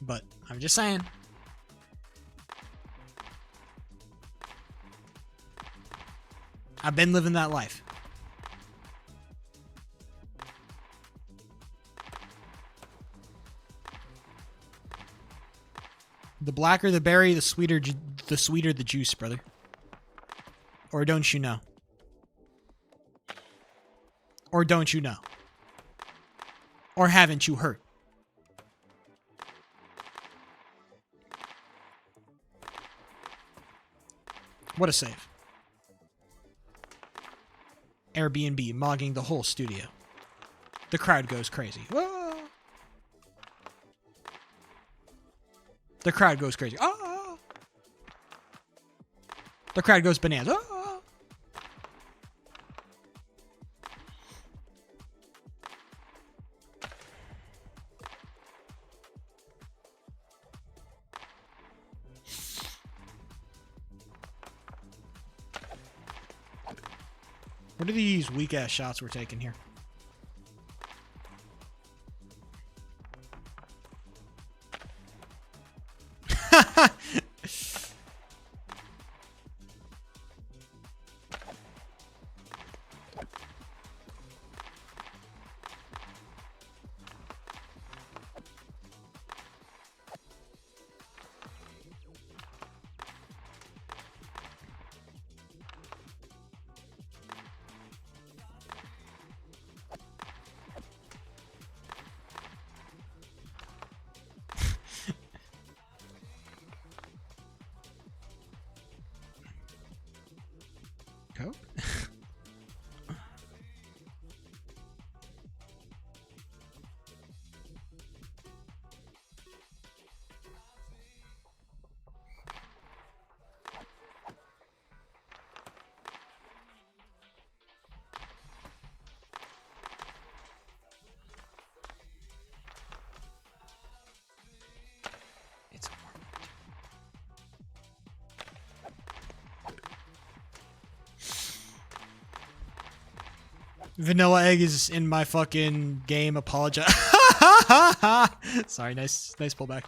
But I'm just saying. I've been living that life. The blacker the berry, the sweeter the juice, brother. Or don't you know? Or don't you know? Or haven't you heard? What a save. Airbnb mogging the whole studio. The crowd goes crazy. Whoa. The crowd goes crazy. Oh! The crowd goes bananas. Oh! What are these weak-ass shots we're taking here? Coke? It's a warm. Vanilla egg is in my fucking game. Apologize. Sorry, nice pullback.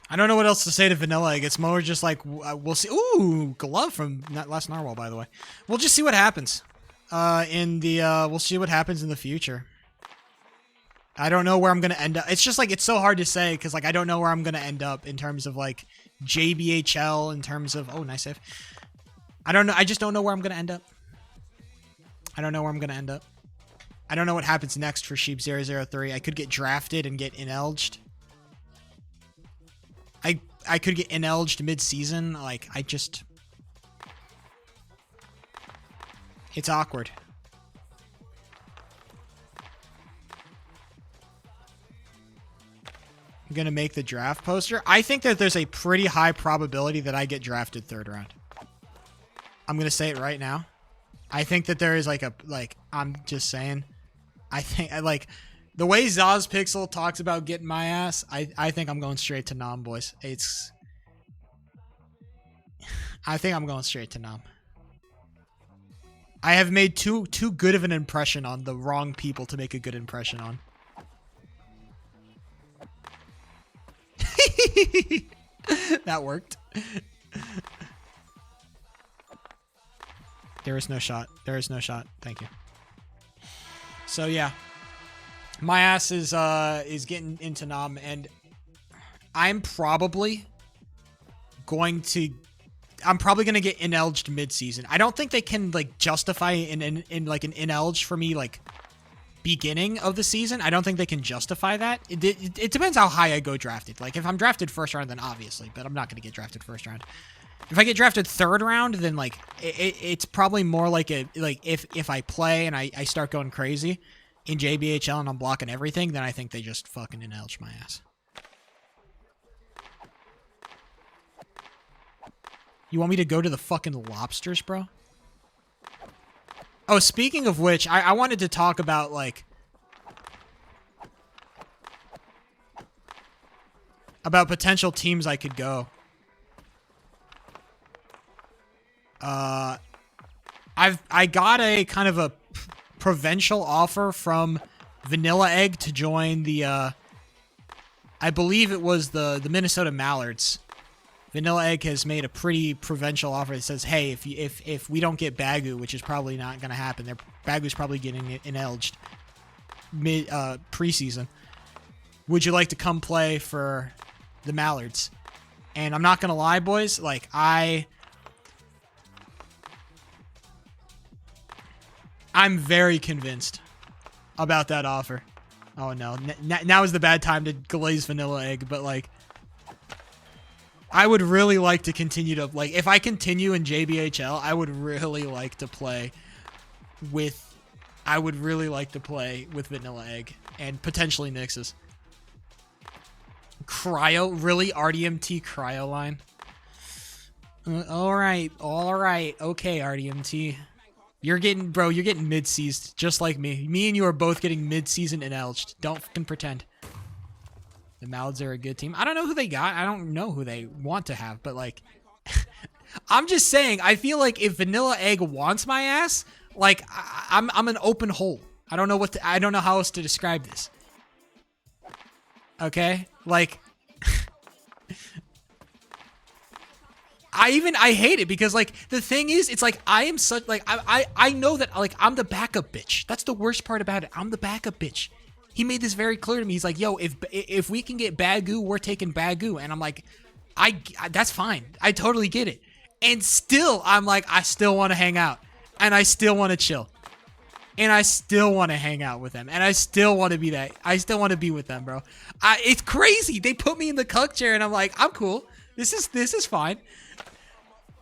I don't know what else to say to Vanilla Egg. It's more just like, we'll see. Ooh, glove from last Narwhal, by the way. We'll just see what happens. We'll see what happens in the future. I don't know where I'm going to end up. It's just like, it's so hard to say because like, I don't know where I'm going to end up in terms of like JBHL, in terms of, oh, nice save. I don't know. I just don't know where I'm going to end up. I don't know where I'm going to end up. I don't know what happens next for Sheep003. I could get drafted and get inelged. I could get inelged mid-season. Like, it's awkward. I'm going to make the draft poster. I think that there's a pretty high probability that I get drafted 3rd round. I'm going to say it right now. I think that there is I'm just saying. I think, the way ZozPixel talks about getting my ass, I think I'm going straight to Nom, boys. I think I'm going straight to Nom. I have made too good of an impression on the wrong people to make a good impression on. That worked. There is no shot. There is no shot. Thank you. So yeah, my ass is getting into Nom, and I'm probably going to get inelged mid-season. I don't think they can like justify in like an inelge for me like beginning of the season. I don't think they can justify that. It depends how high I go drafted. Like if I'm drafted first round, then obviously, but I'm not going to get drafted first round. If I get drafted third round, then like it's probably more like if I play and I start going crazy in JBHL and I'm blocking everything, then I think they just fucking inelge my ass. You want me to go to the fucking Lobsters, bro? Oh, speaking of which, I wanted to talk about, like, about potential teams I could go. I got a kind of a provincial offer from Vanilla Egg to join the, I believe it was the Minnesota Mallards. Vanilla Egg has made a pretty provincial offer that says, hey, if we don't get Bagu, which is probably not going to happen, Bagu's probably getting inelged mid preseason. Would you like to come play for the Mallards? And I'm not going to lie, boys, like I'm very convinced about that offer. Oh no, now is the bad time to glaze Vanilla Egg, but like I would really like to continue to, like, if I continue in JBHL, I would really like to play with Vanilla Egg and potentially Nixes. Cryo? Really? RDMT Cryo line? Alright. Okay, RDMT. You're getting mid-seasoned, just like me. Me and you are both getting mid-season inelged. Don't fucking pretend. The Mallards are a good team. I don't know who they got. I don't know who they want to have, but like, I'm just saying, I feel like if Vanilla Egg wants my ass, like I'm an open hole. I don't know how else to describe this. Okay? Like, I hate it because like the thing is, it's like I am such like I know that like I'm the backup bitch. That's the worst part about it. I'm the backup bitch. He made this very clear to me. He's like, yo, if we can get Bagu, we're taking Bagu. And I'm like, that's fine. I totally get it. And still, I'm like, I still want to hang out. And I still want to chill. And I still want to hang out with them. And I still want to be that. I still want to be with them, bro. It's crazy. They put me in the cuck chair and I'm like, I'm cool. This is fine.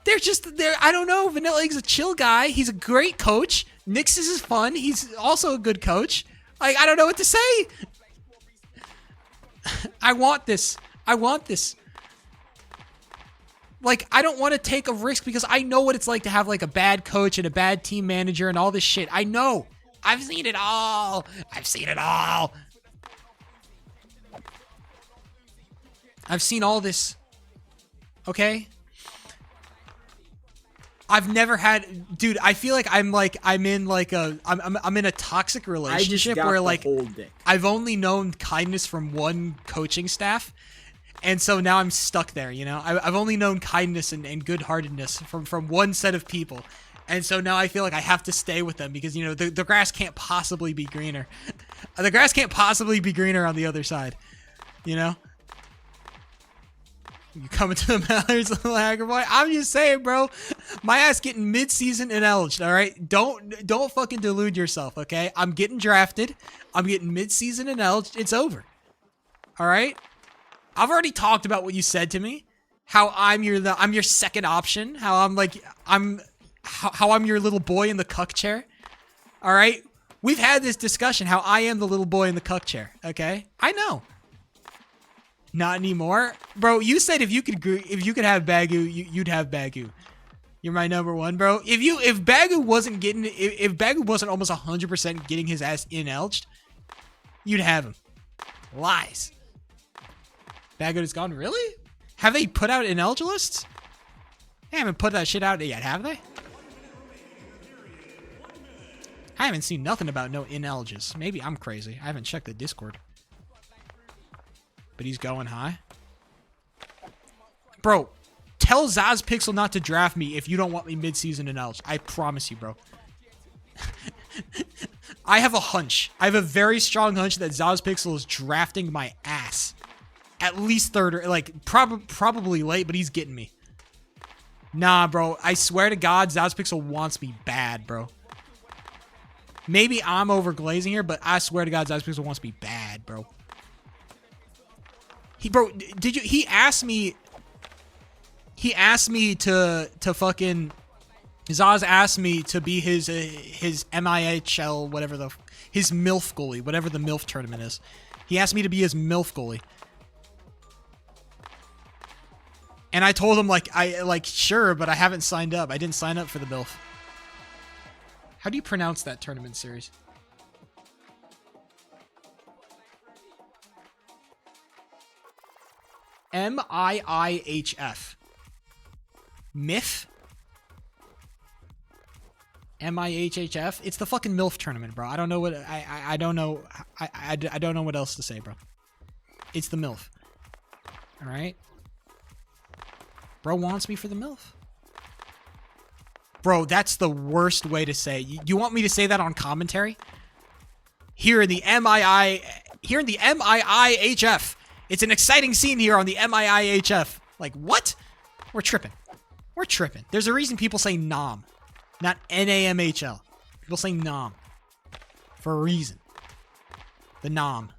I don't know. Vanilla Egg's a chill guy. He's a great coach. Nixes is fun. He's also a good coach. Like, I don't know what to say. I want this. Like, I don't want to take a risk because I know what it's like to have, like, a bad coach and a bad team manager and all this shit. I know. I've seen it all. I've seen all this. Okay? I've never had, dude. I feel like I'm in a toxic relationship where like I've only known kindness from one coaching staff, and so now I'm stuck there. You know, I've only known kindness and good-heartedness from one set of people, and so now I feel like I have to stay with them because you know the grass can't possibly be greener. The grass can't possibly be greener on the other side. You know. You coming to the Mallards, little hacker boy? I'm just saying, bro. My ass getting mid-season inelged, all right? Don't fucking delude yourself, okay? I'm getting drafted. I'm getting mid-season inelged. It's over. All right? I've already talked about what you said to me. How I'm your second option. How I'm your little boy in the cuck chair. All right? We've had this discussion how I am the little boy in the cuck chair, okay? I know. Not anymore, bro. You said if you could have Bagu, you'd have Bagu. You're my number one, bro. If Bagu wasn't almost 100% getting his ass inelged, you'd have him. Lies. Bagu is gone. Really? Have they put out inelge lists? They haven't put that shit out yet, have they? I haven't seen nothing about no inelges. Maybe I'm crazy. I haven't checked the Discord. But he's going high. Bro, tell Zaz Pixel not to draft me if you don't want me mid-season in Elch. I promise you, bro. I have a hunch. I have a very strong hunch that Zaz Pixel is drafting my ass. At least third or like probably late, but he's getting me. Nah, bro. I swear to God, Zaz Pixel wants me bad, bro. Maybe I'm overglazing here, but I swear to God, Zaz Pixel wants me bad, bro. He asked me to fucking Zaz asked me to be his MIHL, whatever his MILF goalie, whatever the MILF tournament is. He asked me to be his MILF goalie. And I told him sure, but I haven't signed up. I didn't sign up for the MILF. How do you pronounce that tournament series? MIIHF. MIF? MIHHF? It's the fucking MILF tournament, bro. I don't know what I don't know. I don't know what else to say, bro. It's the MILF. All right. Bro wants me for the MILF. Bro, that's the worst way to say. You want me to say that on commentary? Here in the MIIHF. It's an exciting scene here on the MIIHF. Like, what? We're tripping. We're tripping. There's a reason people say NAM, not NAMHL. People say NAM for a reason. The NAM.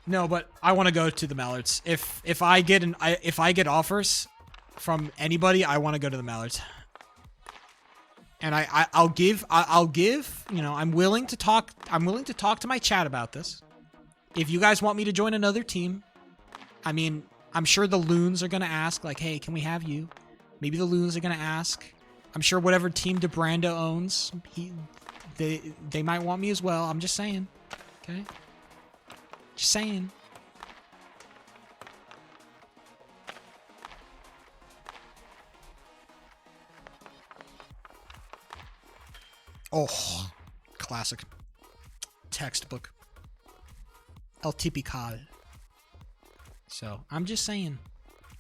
No, but I want to go to the Mallards. If I get offers from anybody, I want to go to the Mallards. And I'll give, you know, I'm willing to talk to my chat about this. If you guys want me to join another team, I mean, I'm sure the Loons are going to ask, like, hey, can we have you? Maybe the Loons are going to ask. I'm sure whatever team DeBrando owns, they might want me as well. I'm just saying. Okay? Just saying. Oh, classic. Textbook. El Tipical. So, I'm just saying.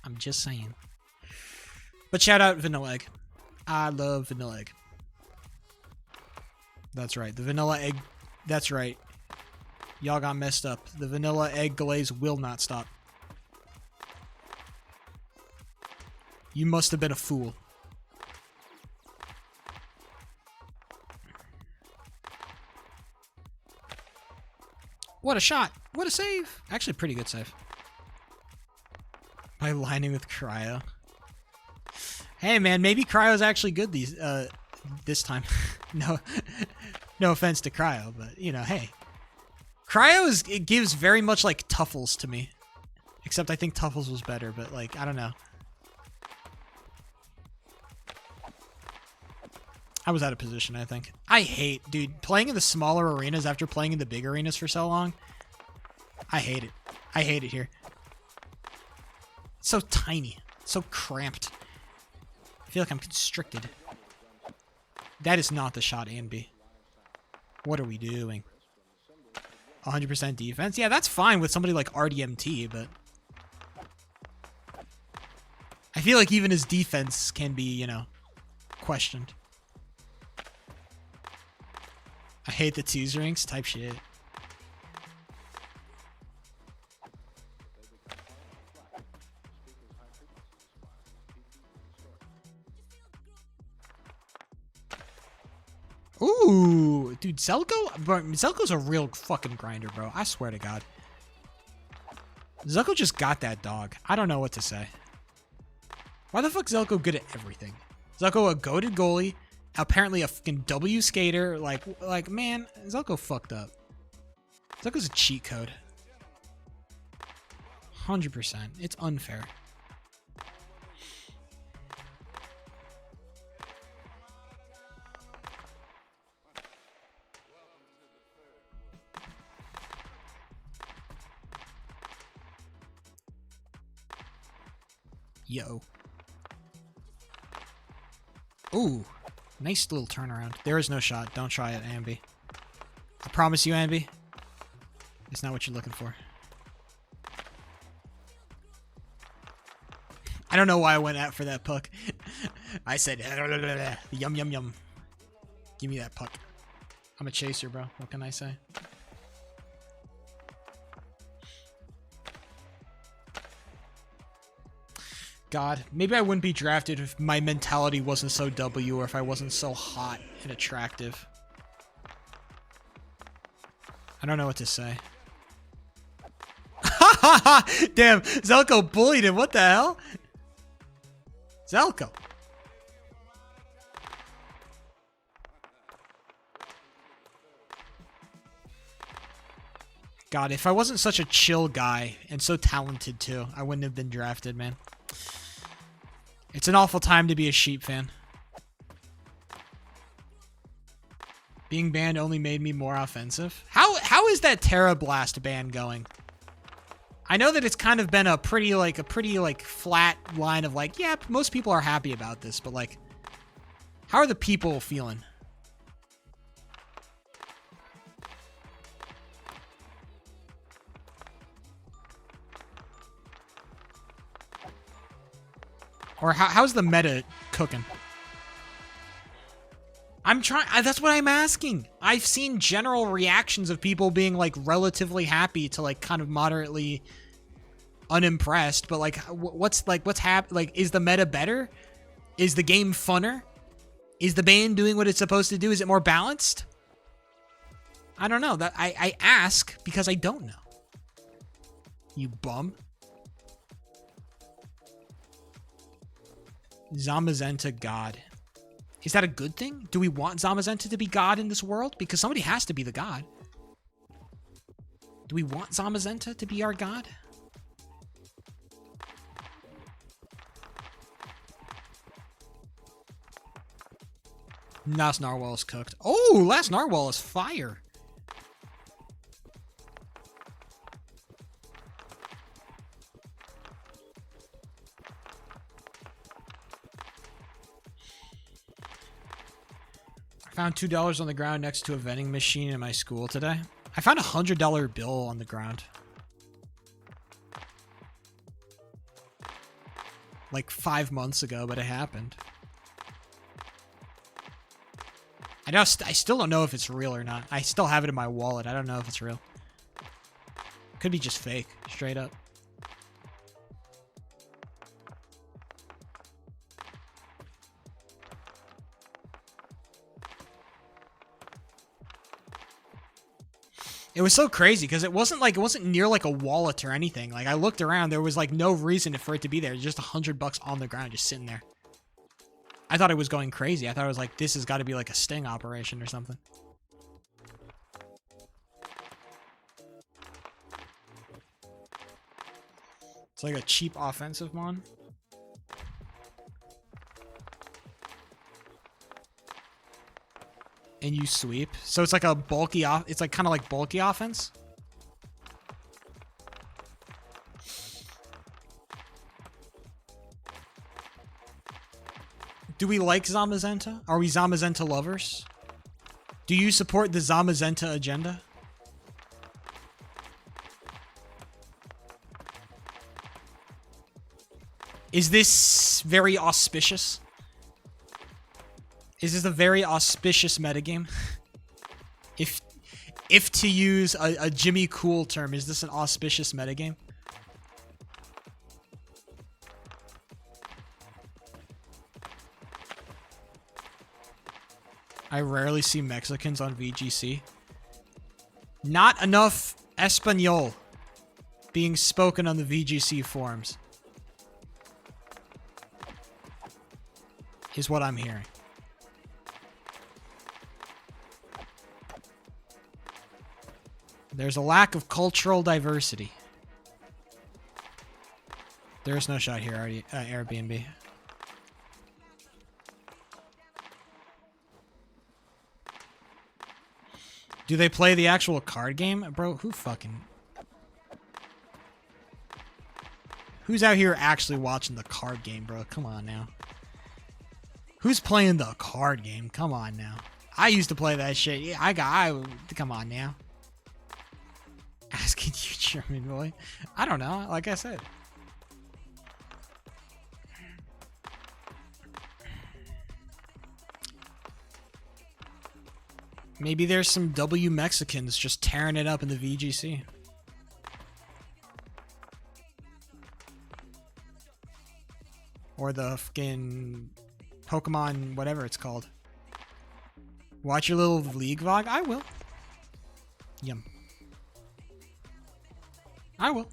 I'm just saying. But shout out Vanilla Egg. I love Vanilla Egg. That's right. The Vanilla Egg. That's right. Y'all got messed up. The Vanilla Egg glaze will not stop. You must have been a fool. What a shot. What a save. Actually, pretty good save. By lining with Cryo. Hey, man, maybe Cryo's actually good this time. No offense to Cryo, but, you know, hey. Cryo it gives very much like Tuffles to me. Except I think Tuffles was better, but, like, I don't know. I was out of position, I think. I hate, dude, playing in the smaller arenas after playing in the big arenas for so long. I hate it. I hate it here. It's so tiny. It's so cramped. I feel like I'm constricted. That is not the shot, Anby. What are we doing? 100% defense? Yeah, that's fine with somebody like RDMT, but... I feel like even his defense can be, you know, questioned. I hate the tease rings type shit. Ooh, dude, Zelko's a real fucking grinder, bro. I swear to God. Zelko just got that dog. I don't know what to say. Why the fuck Zelko good at everything? Zelko a goated goalie. Apparently a fucking W skater. Like, man, Zelko fucked up. Zelko's a cheat code. 100%. It's unfair. Yo. Ooh. Nice little turnaround. There is no shot. Don't try it, Ambi. I promise you, Ambi. It's not what you're looking for. I don't know why I went out for that puck. I said, yum, yum, yum. Give me that puck. I'm a chaser, bro. What can I say? God, maybe I wouldn't be drafted if my mentality wasn't so W or if I wasn't so hot and attractive. I don't know what to say. Damn, Zelko bullied him. What the hell? Zelko. God, if I wasn't such a chill guy and so talented too, I wouldn't have been drafted, man. It's an awful time to be a Sheep fan. Being banned only made me more offensive. How is that Terra Blast ban going? I know that it's kind of been a pretty flat line of like, yeah, most people are happy about this, but like, how are the people feeling? Or how's the meta cooking? I'm trying. That's what I'm asking. I've seen general reactions of people being like relatively happy to like kind of moderately unimpressed. But like, what's happening? Like, is the meta better? Is the game funner? Is the ban doing what it's supposed to do? Is it more balanced? I don't know. That I ask because I don't know. You bum. Zamazenta God. Is that a good thing? Do we want Zamazenta to be God in this world? Because somebody has to be the God. Do we want Zamazenta to be our God? Last Narwhal is cooked. Oh, Last Narwhal is fire. I found $2 on the ground next to a vending machine in my school today. I found a $100 bill on the ground. Like 5 months ago, but it happened. I still don't know if it's real or not. I still have it in my wallet. I don't know if it's real. Could be just fake, straight up. It was so crazy because it wasn't near like a wallet or anything. Like I looked around, there was like no reason for it to be there. Just $100 on the ground, just sitting there. I thought it was going crazy. I thought it was like, this has got to be like a sting operation or something. It's like a cheap offensive mon. And you sweep. So it's like a bulky off. It's like kind of like bulky offense. Do we like Zamazenta? Are we Zamazenta lovers? Do you support the Zamazenta agenda? Is this very auspicious? Is this a very auspicious metagame? If to use a Jimmy Cool term, is this an auspicious metagame? I rarely see Mexicans on VGC. Not enough Espanol being spoken on the VGC forums is what I'm hearing. There's a lack of cultural diversity. There's no shot here, Airbnb. Do they play the actual card game? Bro, who's out here actually watching the card game, bro? Come on now. Who's playing the card game? Come on now. I used to play that shit. Yeah, come on now. Asking you, German boy. I don't know. Like I said. Maybe there's some W Mexicans just tearing it up in the VGC. Or the fucking Pokemon, whatever it's called. Watch your little league vlog? I will. Yum. I will.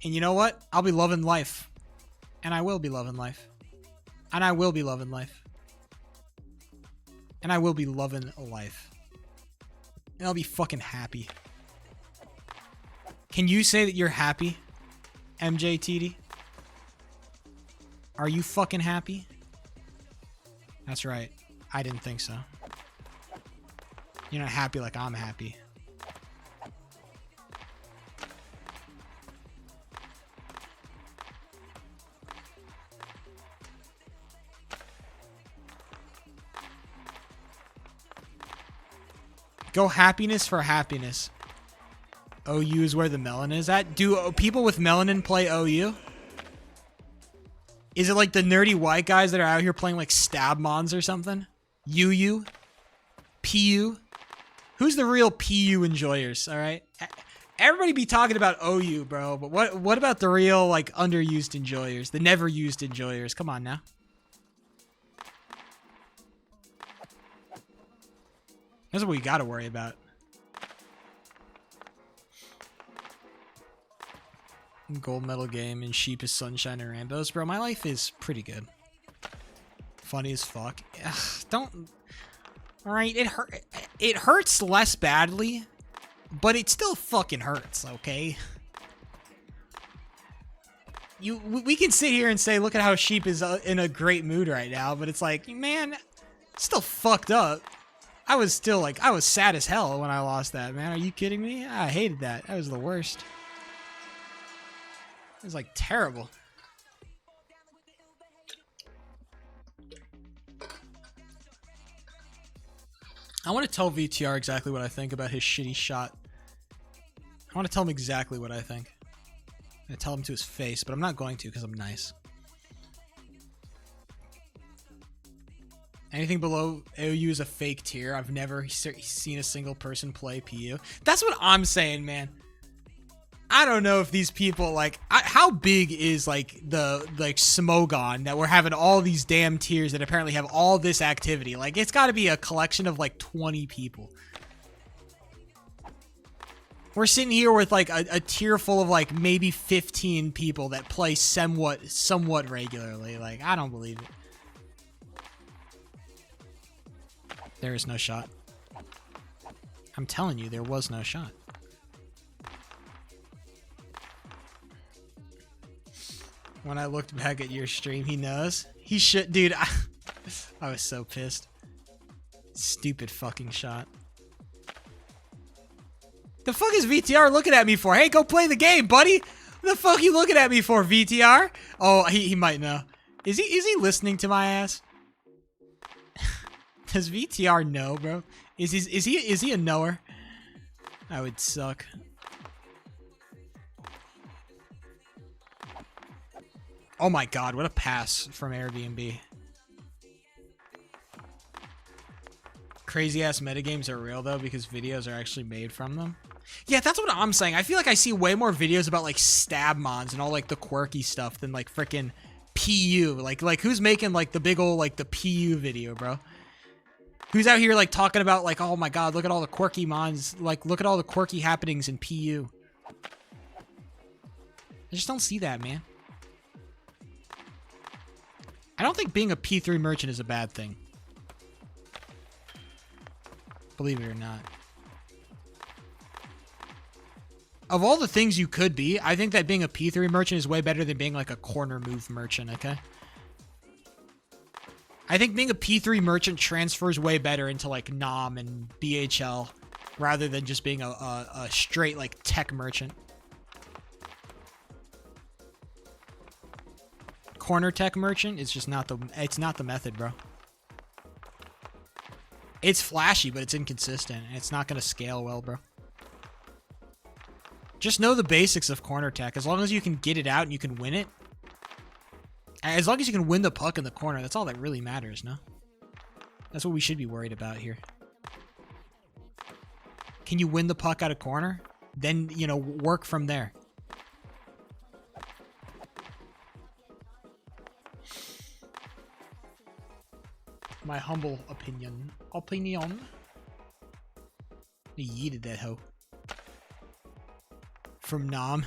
And you know what? I'll be loving life. And I will be loving life. And I will be loving life. And I will be loving life. And I'll be fucking happy. Can you say that you're happy, MJTD? Are you fucking happy? That's right. I didn't think so. You're not happy like I'm happy. Go happiness for happiness. OU is where the melon is at. Do people with melanin play OU? Is it like the nerdy white guys that are out here playing like Stabmons or something? UU? PU? Who's the real PU enjoyers, alright? Everybody be talking about OU, bro, but what about the real like underused enjoyers? The never used enjoyers? Come on now. That's what we gotta worry about. Gold medal game and Sheep is Sunshine and Rainbows. Bro, my life is pretty good. Funny as fuck. Ugh, don't... Alright, it hurts less badly, but it still fucking hurts, okay? We can sit here and say, look at how Sheep is in a great mood right now, but it's like, man, it's still fucked up. I was sad as hell when I lost that, man. Are you kidding me? I hated that. That was the worst. It was like terrible. I want to tell VTR exactly what I think about his shitty shot. I want to tell him exactly what I think. I'm going to tell him to his face, but I'm not going to because I'm nice. Anything below OU is a fake tier. I've never seen a single person play PU. That's what I'm saying, man. I don't know if these people, like, how big is, like, the, like, Smogon that we're having all these damn tiers that apparently have all this activity. Like, it's got to be a collection of, like, 20 people. We're sitting here with, like, a tier full of, like, maybe 15 people that play somewhat regularly. Like, I don't believe it. There is no shot. I'm telling you, there was no shot. When I looked back at your stream, he knows. He should, dude. I was so pissed. Stupid fucking shot. The fuck is VTR looking at me for? Hey, go play the game, buddy. What the fuck you looking at me for, VTR? Oh, he might know. Is he listening to my ass? Does VTR know, bro? Is he a knower? That would suck. Oh my god, what a pass from Airbnb. Crazy ass metagames are real though because videos are actually made from them. Yeah, that's what I'm saying. I feel like I see way more videos about like Stabmons and all like the quirky stuff than like freaking PU. Like who's making like the big old like the PU video, bro? Who's out here like talking about like, oh my god, look at all the quirky mons, like look at all the quirky happenings in PU. I just don't see that, man. I don't think being a P3 merchant is a bad thing. Believe it or not. Of all the things you could be, I think that being a P3 merchant is way better than being like a corner move merchant, okay? I think being a P3 merchant transfers way better into like NOM and BHL rather than just being a straight like tech merchant. corner tech merchant is just not the method, bro. It's flashy, but it's inconsistent, and it's not gonna scale well, bro. Just know the basics of corner tech. As long as you can get it out and you can win it. As long as you can win the puck in the corner, that's all that really matters, no? That's what we should be worried about here. Can you win the puck out of corner? Then, you know, work from there. My humble opinion. He yeeted that hoe. From Nam.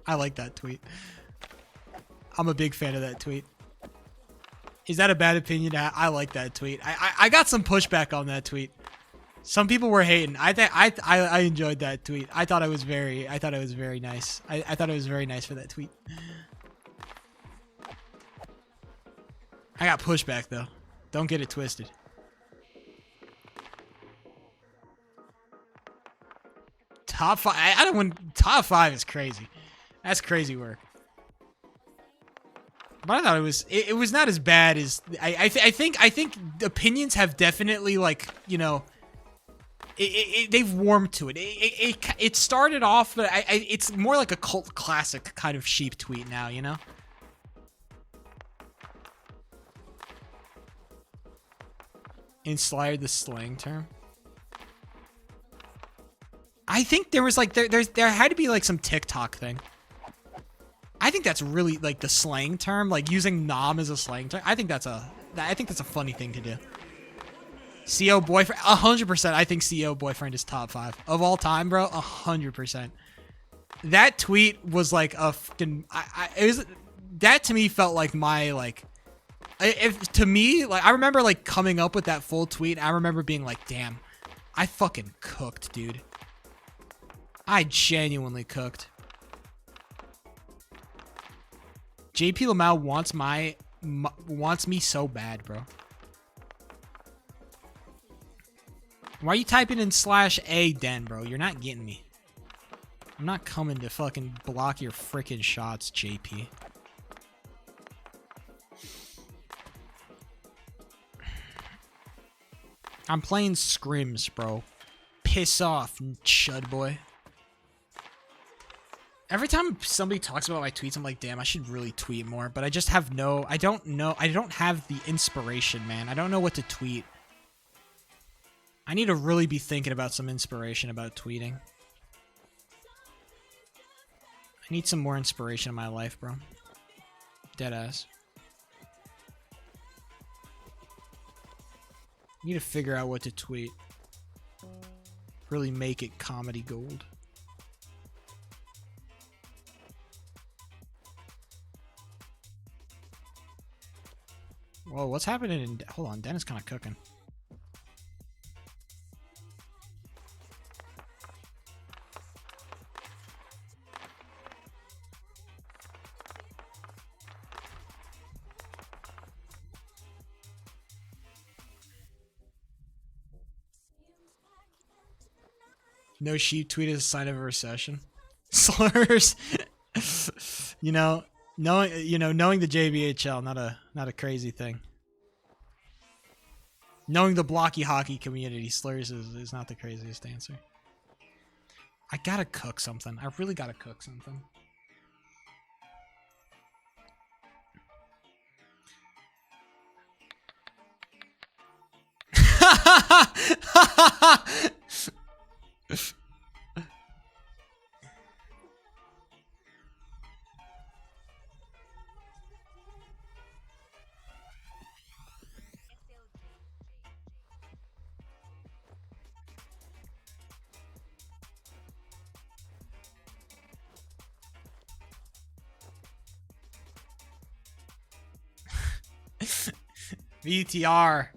I like that tweet. I'm a big fan of that tweet. Is that a bad opinion? I like that tweet. I got some pushback on that tweet. Some people were hating. I enjoyed that tweet. I thought it was very nice. I thought it was very nice for that tweet. I got pushback though. Don't get it twisted. Top 5. I don't win. Top 5 is crazy. That's crazy work. But I thought it was not as bad as I think opinions have definitely, like, you know, they've warmed to it. It started off, but it's more like a cult classic kind of sheep tweet now, you know. Inspired the slang term. I think there was like there had to be like some TikTok thing. I think that's really like the slang term, like using nom as a slang term. I think that's a funny thing to do. CO boyfriend, 100%. I think CO boyfriend is top 5 of all time, bro. 100%. That tweet was like a fucking. It was, that to me felt like my like. To me, like, I remember like coming up with that full tweet. I remember being like, damn, I fucking cooked, dude. I genuinely cooked. JP Lamau wants me so bad, bro. Why are you typing in /A Den, bro? You're not getting me. I'm not coming to fucking block your freaking shots, JP. I'm playing scrims, bro. Piss off, chud boy. Every time somebody talks about my tweets, I'm like, damn, I should really tweet more. But I just have I don't have the inspiration, man. I don't know what to tweet. I need to really be thinking about some inspiration about tweeting. I need some more inspiration in my life, bro. Deadass. I need to figure out what to tweet. Really make it comedy gold. Whoa, what's happening in... Hold on, Den is kind of cooking. No sheep tweet is a sign of a recession. Slurs. Knowing the JBHL, not a crazy thing. Knowing the blocky hockey community, slurs is not the craziest answer. I gotta cook something. I really gotta cook something. VTR.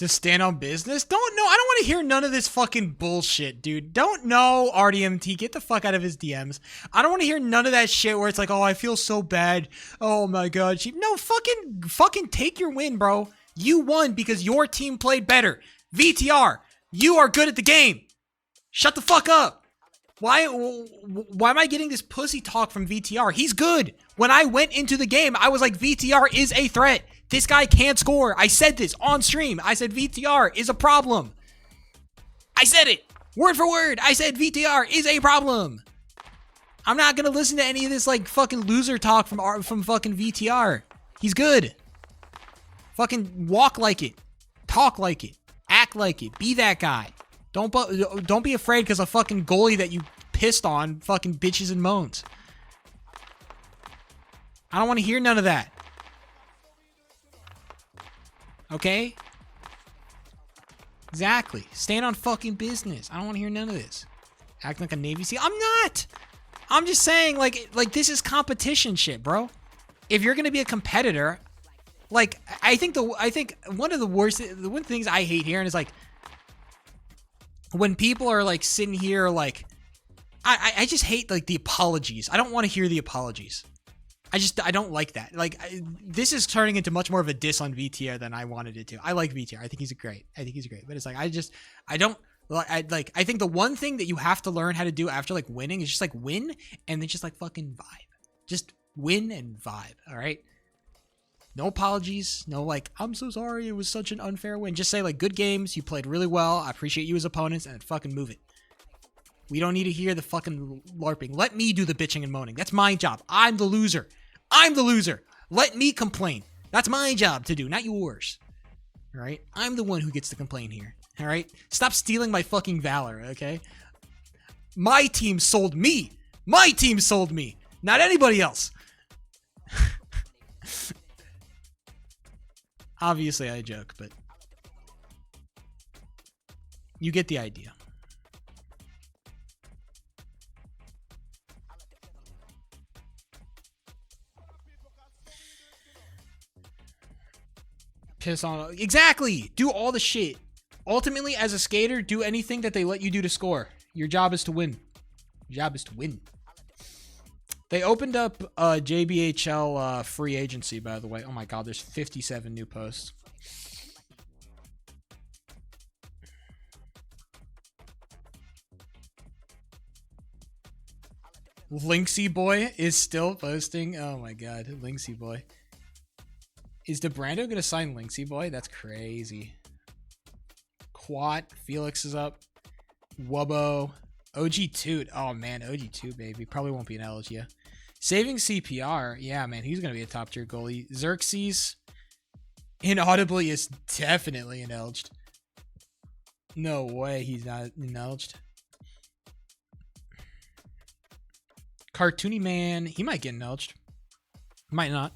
To stand on business? I don't want to hear none of this fucking bullshit, dude. Don't know, RDMT. Get the fuck out of his DMs. I don't want to hear none of that shit where it's like, oh, I feel so bad. Oh my god. No, fucking take your win, bro. You won because your team played better. VTR, you are good at the game. Shut the fuck up. Why am I getting this pussy talk from VTR? He's good. When I went into the game, I was like, VTR is a threat. This guy can't score. I said this on stream. I said VTR is a problem. I said it. Word for word. I said VTR is a problem. I'm not going to listen to any of this like fucking loser talk from fucking VTR. He's good. Fucking walk like it. Talk like it. Act like it. Be that guy. Don't be afraid because a fucking goalie that you pissed on fucking bitches and moans. I don't want to hear none of that. Okay? Exactly. Stand on fucking business. I don't want to hear none of this. Acting like a Navy SEAL. I'm not. I'm just saying, like this is competition shit, bro. If you're gonna be a competitor, like I think one of the things I hate hearing is like when people are like sitting here like I just hate like the apologies. I don't want to hear the apologies. I don't like that. Like this is turning into much more of a diss on VTR than I wanted it to. I like VTR. I think he's great. But it's like I think the one thing that you have to learn how to do after like winning is just like win and then just like fucking vibe. Just win and vibe. All right. No apologies. No like I'm so sorry. It was such an unfair win. Just say like good games. You played really well. I appreciate you as opponents and fucking move it. We don't need to hear the fucking LARPing. Let me do the bitching and moaning. That's my job. I'm the loser. Let me complain. That's my job to do, not yours. All right? I'm the one who gets to complain here. All right? Stop stealing my fucking valor, okay? My team sold me. Not anybody else. Obviously, I joke, but you get the idea. Piss on exactly. Do all the shit. Ultimately, as a skater, do anything that they let you do to score. Your job is to win. They opened up JBHL free agency, by the way. Oh my god, there's 57 new posts. Linksy Boy is still posting. Oh my god, Linksy Boy. Is DeBrando gonna sign Linksy Boy? That's crazy. Quat, Felix is up. Wubbo. OG Toot. Oh man, OG Toot, baby. Probably won't be an LG. Yeah. Saving CPR. Yeah, man, he's gonna be a top tier goalie. Xerxes inaudibly is definitely inelged. No way he's not inelged. Cartoony Man, he might get inelged. Might not.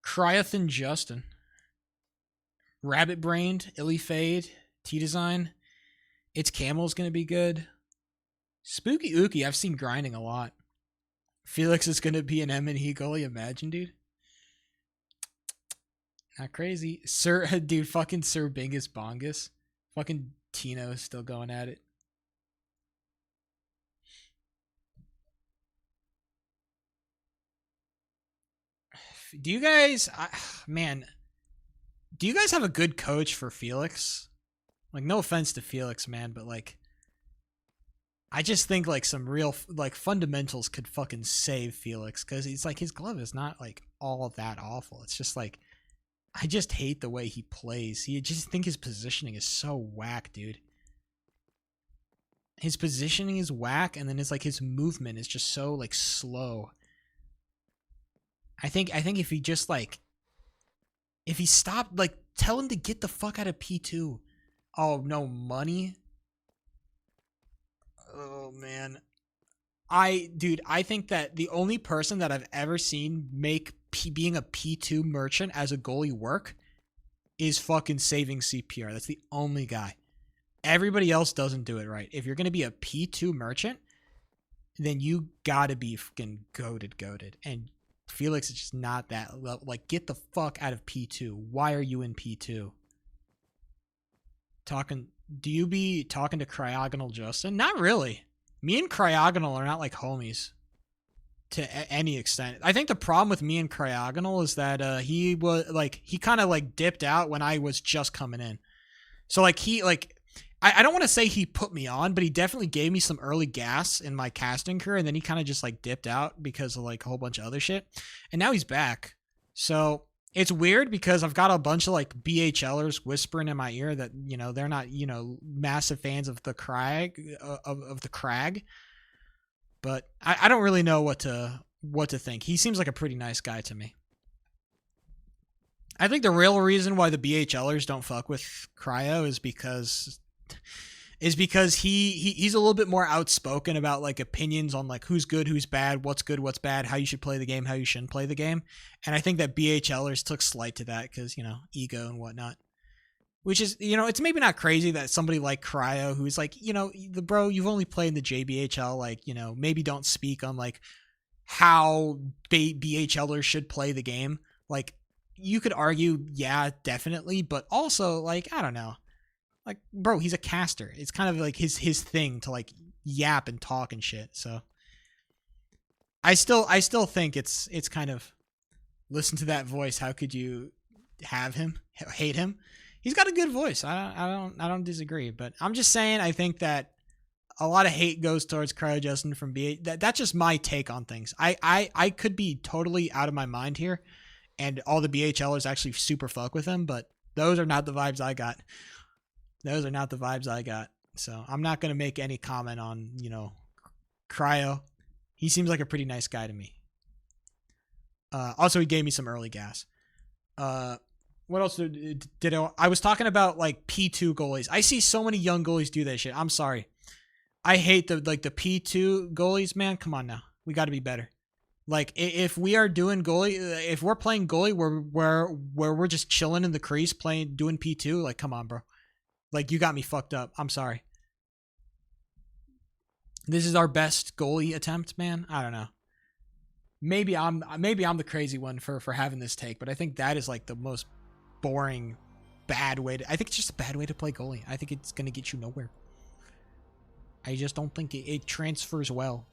Cryothan Justin. Rabbit Brained, Illy Fade, T-Design. It's Camel's gonna be good. Spooky Ookie, I've seen grinding a lot. Felix is gonna be an M&E goalie, imagine, dude. Not crazy. Dude, fucking Sir Bingus Bongus. Fucking Tino is still going at it. Do you guys, do you guys have a good coach for Felix? Like, no offense to Felix, man, but like, I just think like some real like fundamentals could fucking save Felix, because it's like his glove is not like all that awful. It's just like, I just hate the way he plays. I just think his positioning is so whack, dude. His positioning is whack, and then it's like his movement is just so like slow. I think if he just like, if he stopped, like, tell him to get the fuck out of P2. Oh, no money? Oh, man. Dude, I think that the only person that I've ever seen make being a P2 merchant as a goalie work is fucking Saving CPR. That's the only guy. Everybody else doesn't do it right. If you're going to be a P2 merchant, then you gotta be fucking goated. And Felix is just not that level. Like, get the fuck out of P2. Why are you in P2? Do you be talking to Cryogonal Justin? Not really. Me and Cryogonal are not like homies to any extent. I think the problem with me and Cryogonal is that he kind of like dipped out when I was just coming in. So like I don't want to say he put me on, but he definitely gave me some early gas in my casting career, and then he kind of just like dipped out because of like a whole bunch of other shit. And now he's back. So it's weird because I've got a bunch of like BHLers whispering in my ear that, you know, they're not, you know, massive fans of the Crag of the Crag. But I don't really know what to think. He seems like a pretty nice guy to me. I think the real reason why the BHLers don't fuck with Cryo is because he's a little bit more outspoken about like opinions on like who's good, what's good, what's bad, how you should play the game, how you shouldn't play the game. And I think that BHLers took slight to that because, you know, ego and whatnot. Which is, you know, it's maybe not crazy that somebody like Cryo, who's like, you know, you've only played in the JBHL, like, you know, maybe don't speak on like how BHLers should play the game. Like, you could argue, yeah, definitely, but also, like, I don't know. Like, bro, he's a caster. It's kind of like his thing to like yap and talk and shit. So I still think it's kind of, listen to that voice. How could you hate him? He's got a good voice. I don't disagree, but I'm just saying I think that a lot of hate goes towards Cryo Justin from BH. That's just my take on things. I could be totally out of my mind here, and all the BHLers actually super fuck with him, but those are not the vibes I got. So I'm not gonna make any comment on, you know, Cryo. He seems like a pretty nice guy to me. Also, he gave me some early gas. What else did I was talking about like P2 goalies. I see so many young goalies do that shit. I'm sorry. I hate the P2 goalies, man. Come on now. We got to be better. Like if we are doing goalie, if we're playing goalie where we're just chilling in the crease doing P2, like come on, bro. Like you got me fucked up. I'm sorry. This is our best goalie attempt, man. I don't know. Maybe I'm the crazy one for having this take, but I think that is like the most boring, bad way I think it's just a bad way to play goalie. I think it's gonna get you nowhere. I just don't think it transfers well.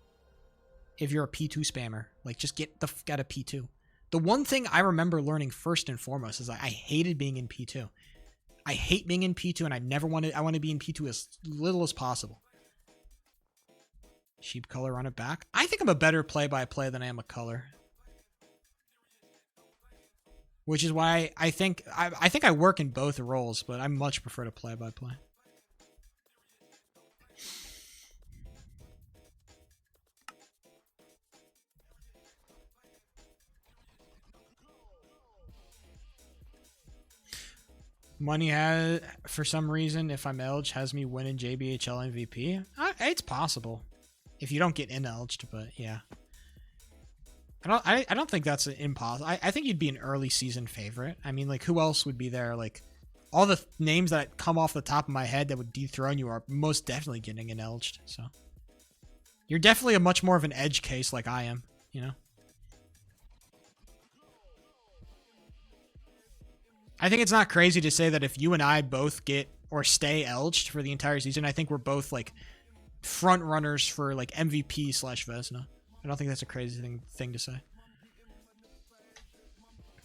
If you're a P2 spammer, like just get the fuck out of P2. The one thing I remember learning first and foremost is I hated being in P2. I hate being in P2, and I want to be in P2 as little as possible. Sheep color, run it back. I think I'm a better play-by-play than I am a color. Which is why I think I work in both roles, but I much prefer to play-by-play. Money has, for some reason, if I'm Elged, has me winning JBHL MVP. It's possible. If you don't get in-Elged, but yeah. I don't think that's impossible. I think you'd be an early season favorite. I mean, like, who else would be there? Like, all the names that come off the top of my head that would dethrone you are most definitely getting in-Elged, so. You're definitely a much more of an edge case like I am, you know? I think it's not crazy to say that if you and I both get or stay Elged for the entire season, I think we're both, like, front runners for, like, MVP/Vesna. I don't think that's a crazy thing to say.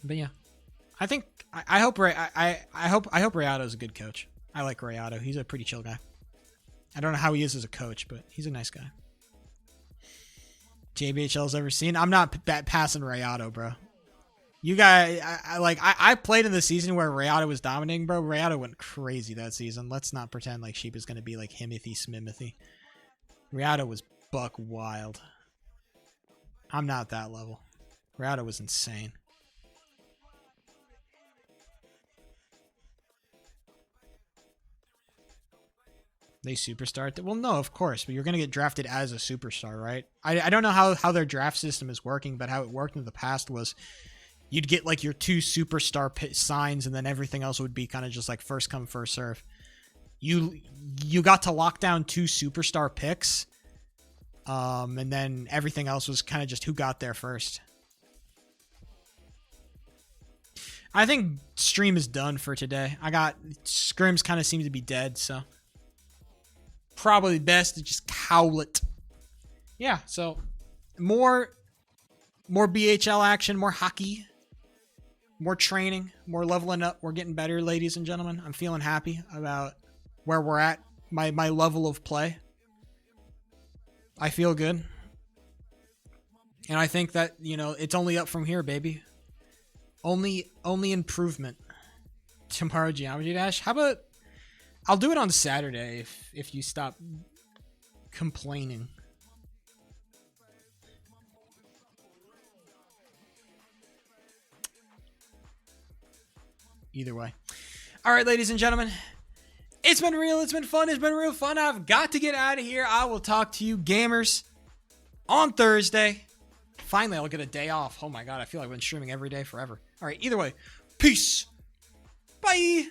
But yeah. I think I hope Rayado's a good coach. I like Rayado. He's a pretty chill guy. I don't know how he is as a coach, but he's a nice guy. JBHL's ever seen? I'm not passing Rayado, bro. You guys, I played in the season where Rayado was dominating, bro. Rayado went crazy that season. Let's not pretend like Sheep is going to be like Himothy Smimithy. Rayado was buck wild. I'm not that level. Rayado was insane. They superstar? Well, no, of course, but you're going to get drafted as a superstar, right? I don't know how their draft system is working, but how it worked in the past was you'd get like your 2 superstar signs, and then everything else would be kind of just like first come, first serve. You got to lock down 2 superstar picks, and then everything else was kind of just who got there first. I think stream is done for today. Scrims kind of seem to be dead, so probably best to just cowl it. Yeah, so more BHL action, more hockey, more training, more leveling up. We're getting better, ladies and gentlemen. I'm feeling happy about where we're at, my level of play. I feel good. And I think that, it's only up from here, baby. Only improvement. Tomorrow, Geometry Dash. How about I'll do it on Saturday if you stop complaining. Either way. All right, ladies and gentlemen. It's been real. It's been fun. It's been real fun. I've got to get out of here. I will talk to you gamers on Thursday. Finally, I'll get a day off. Oh my God. I feel like I've been streaming every day forever. All right. Either way. Peace. Bye.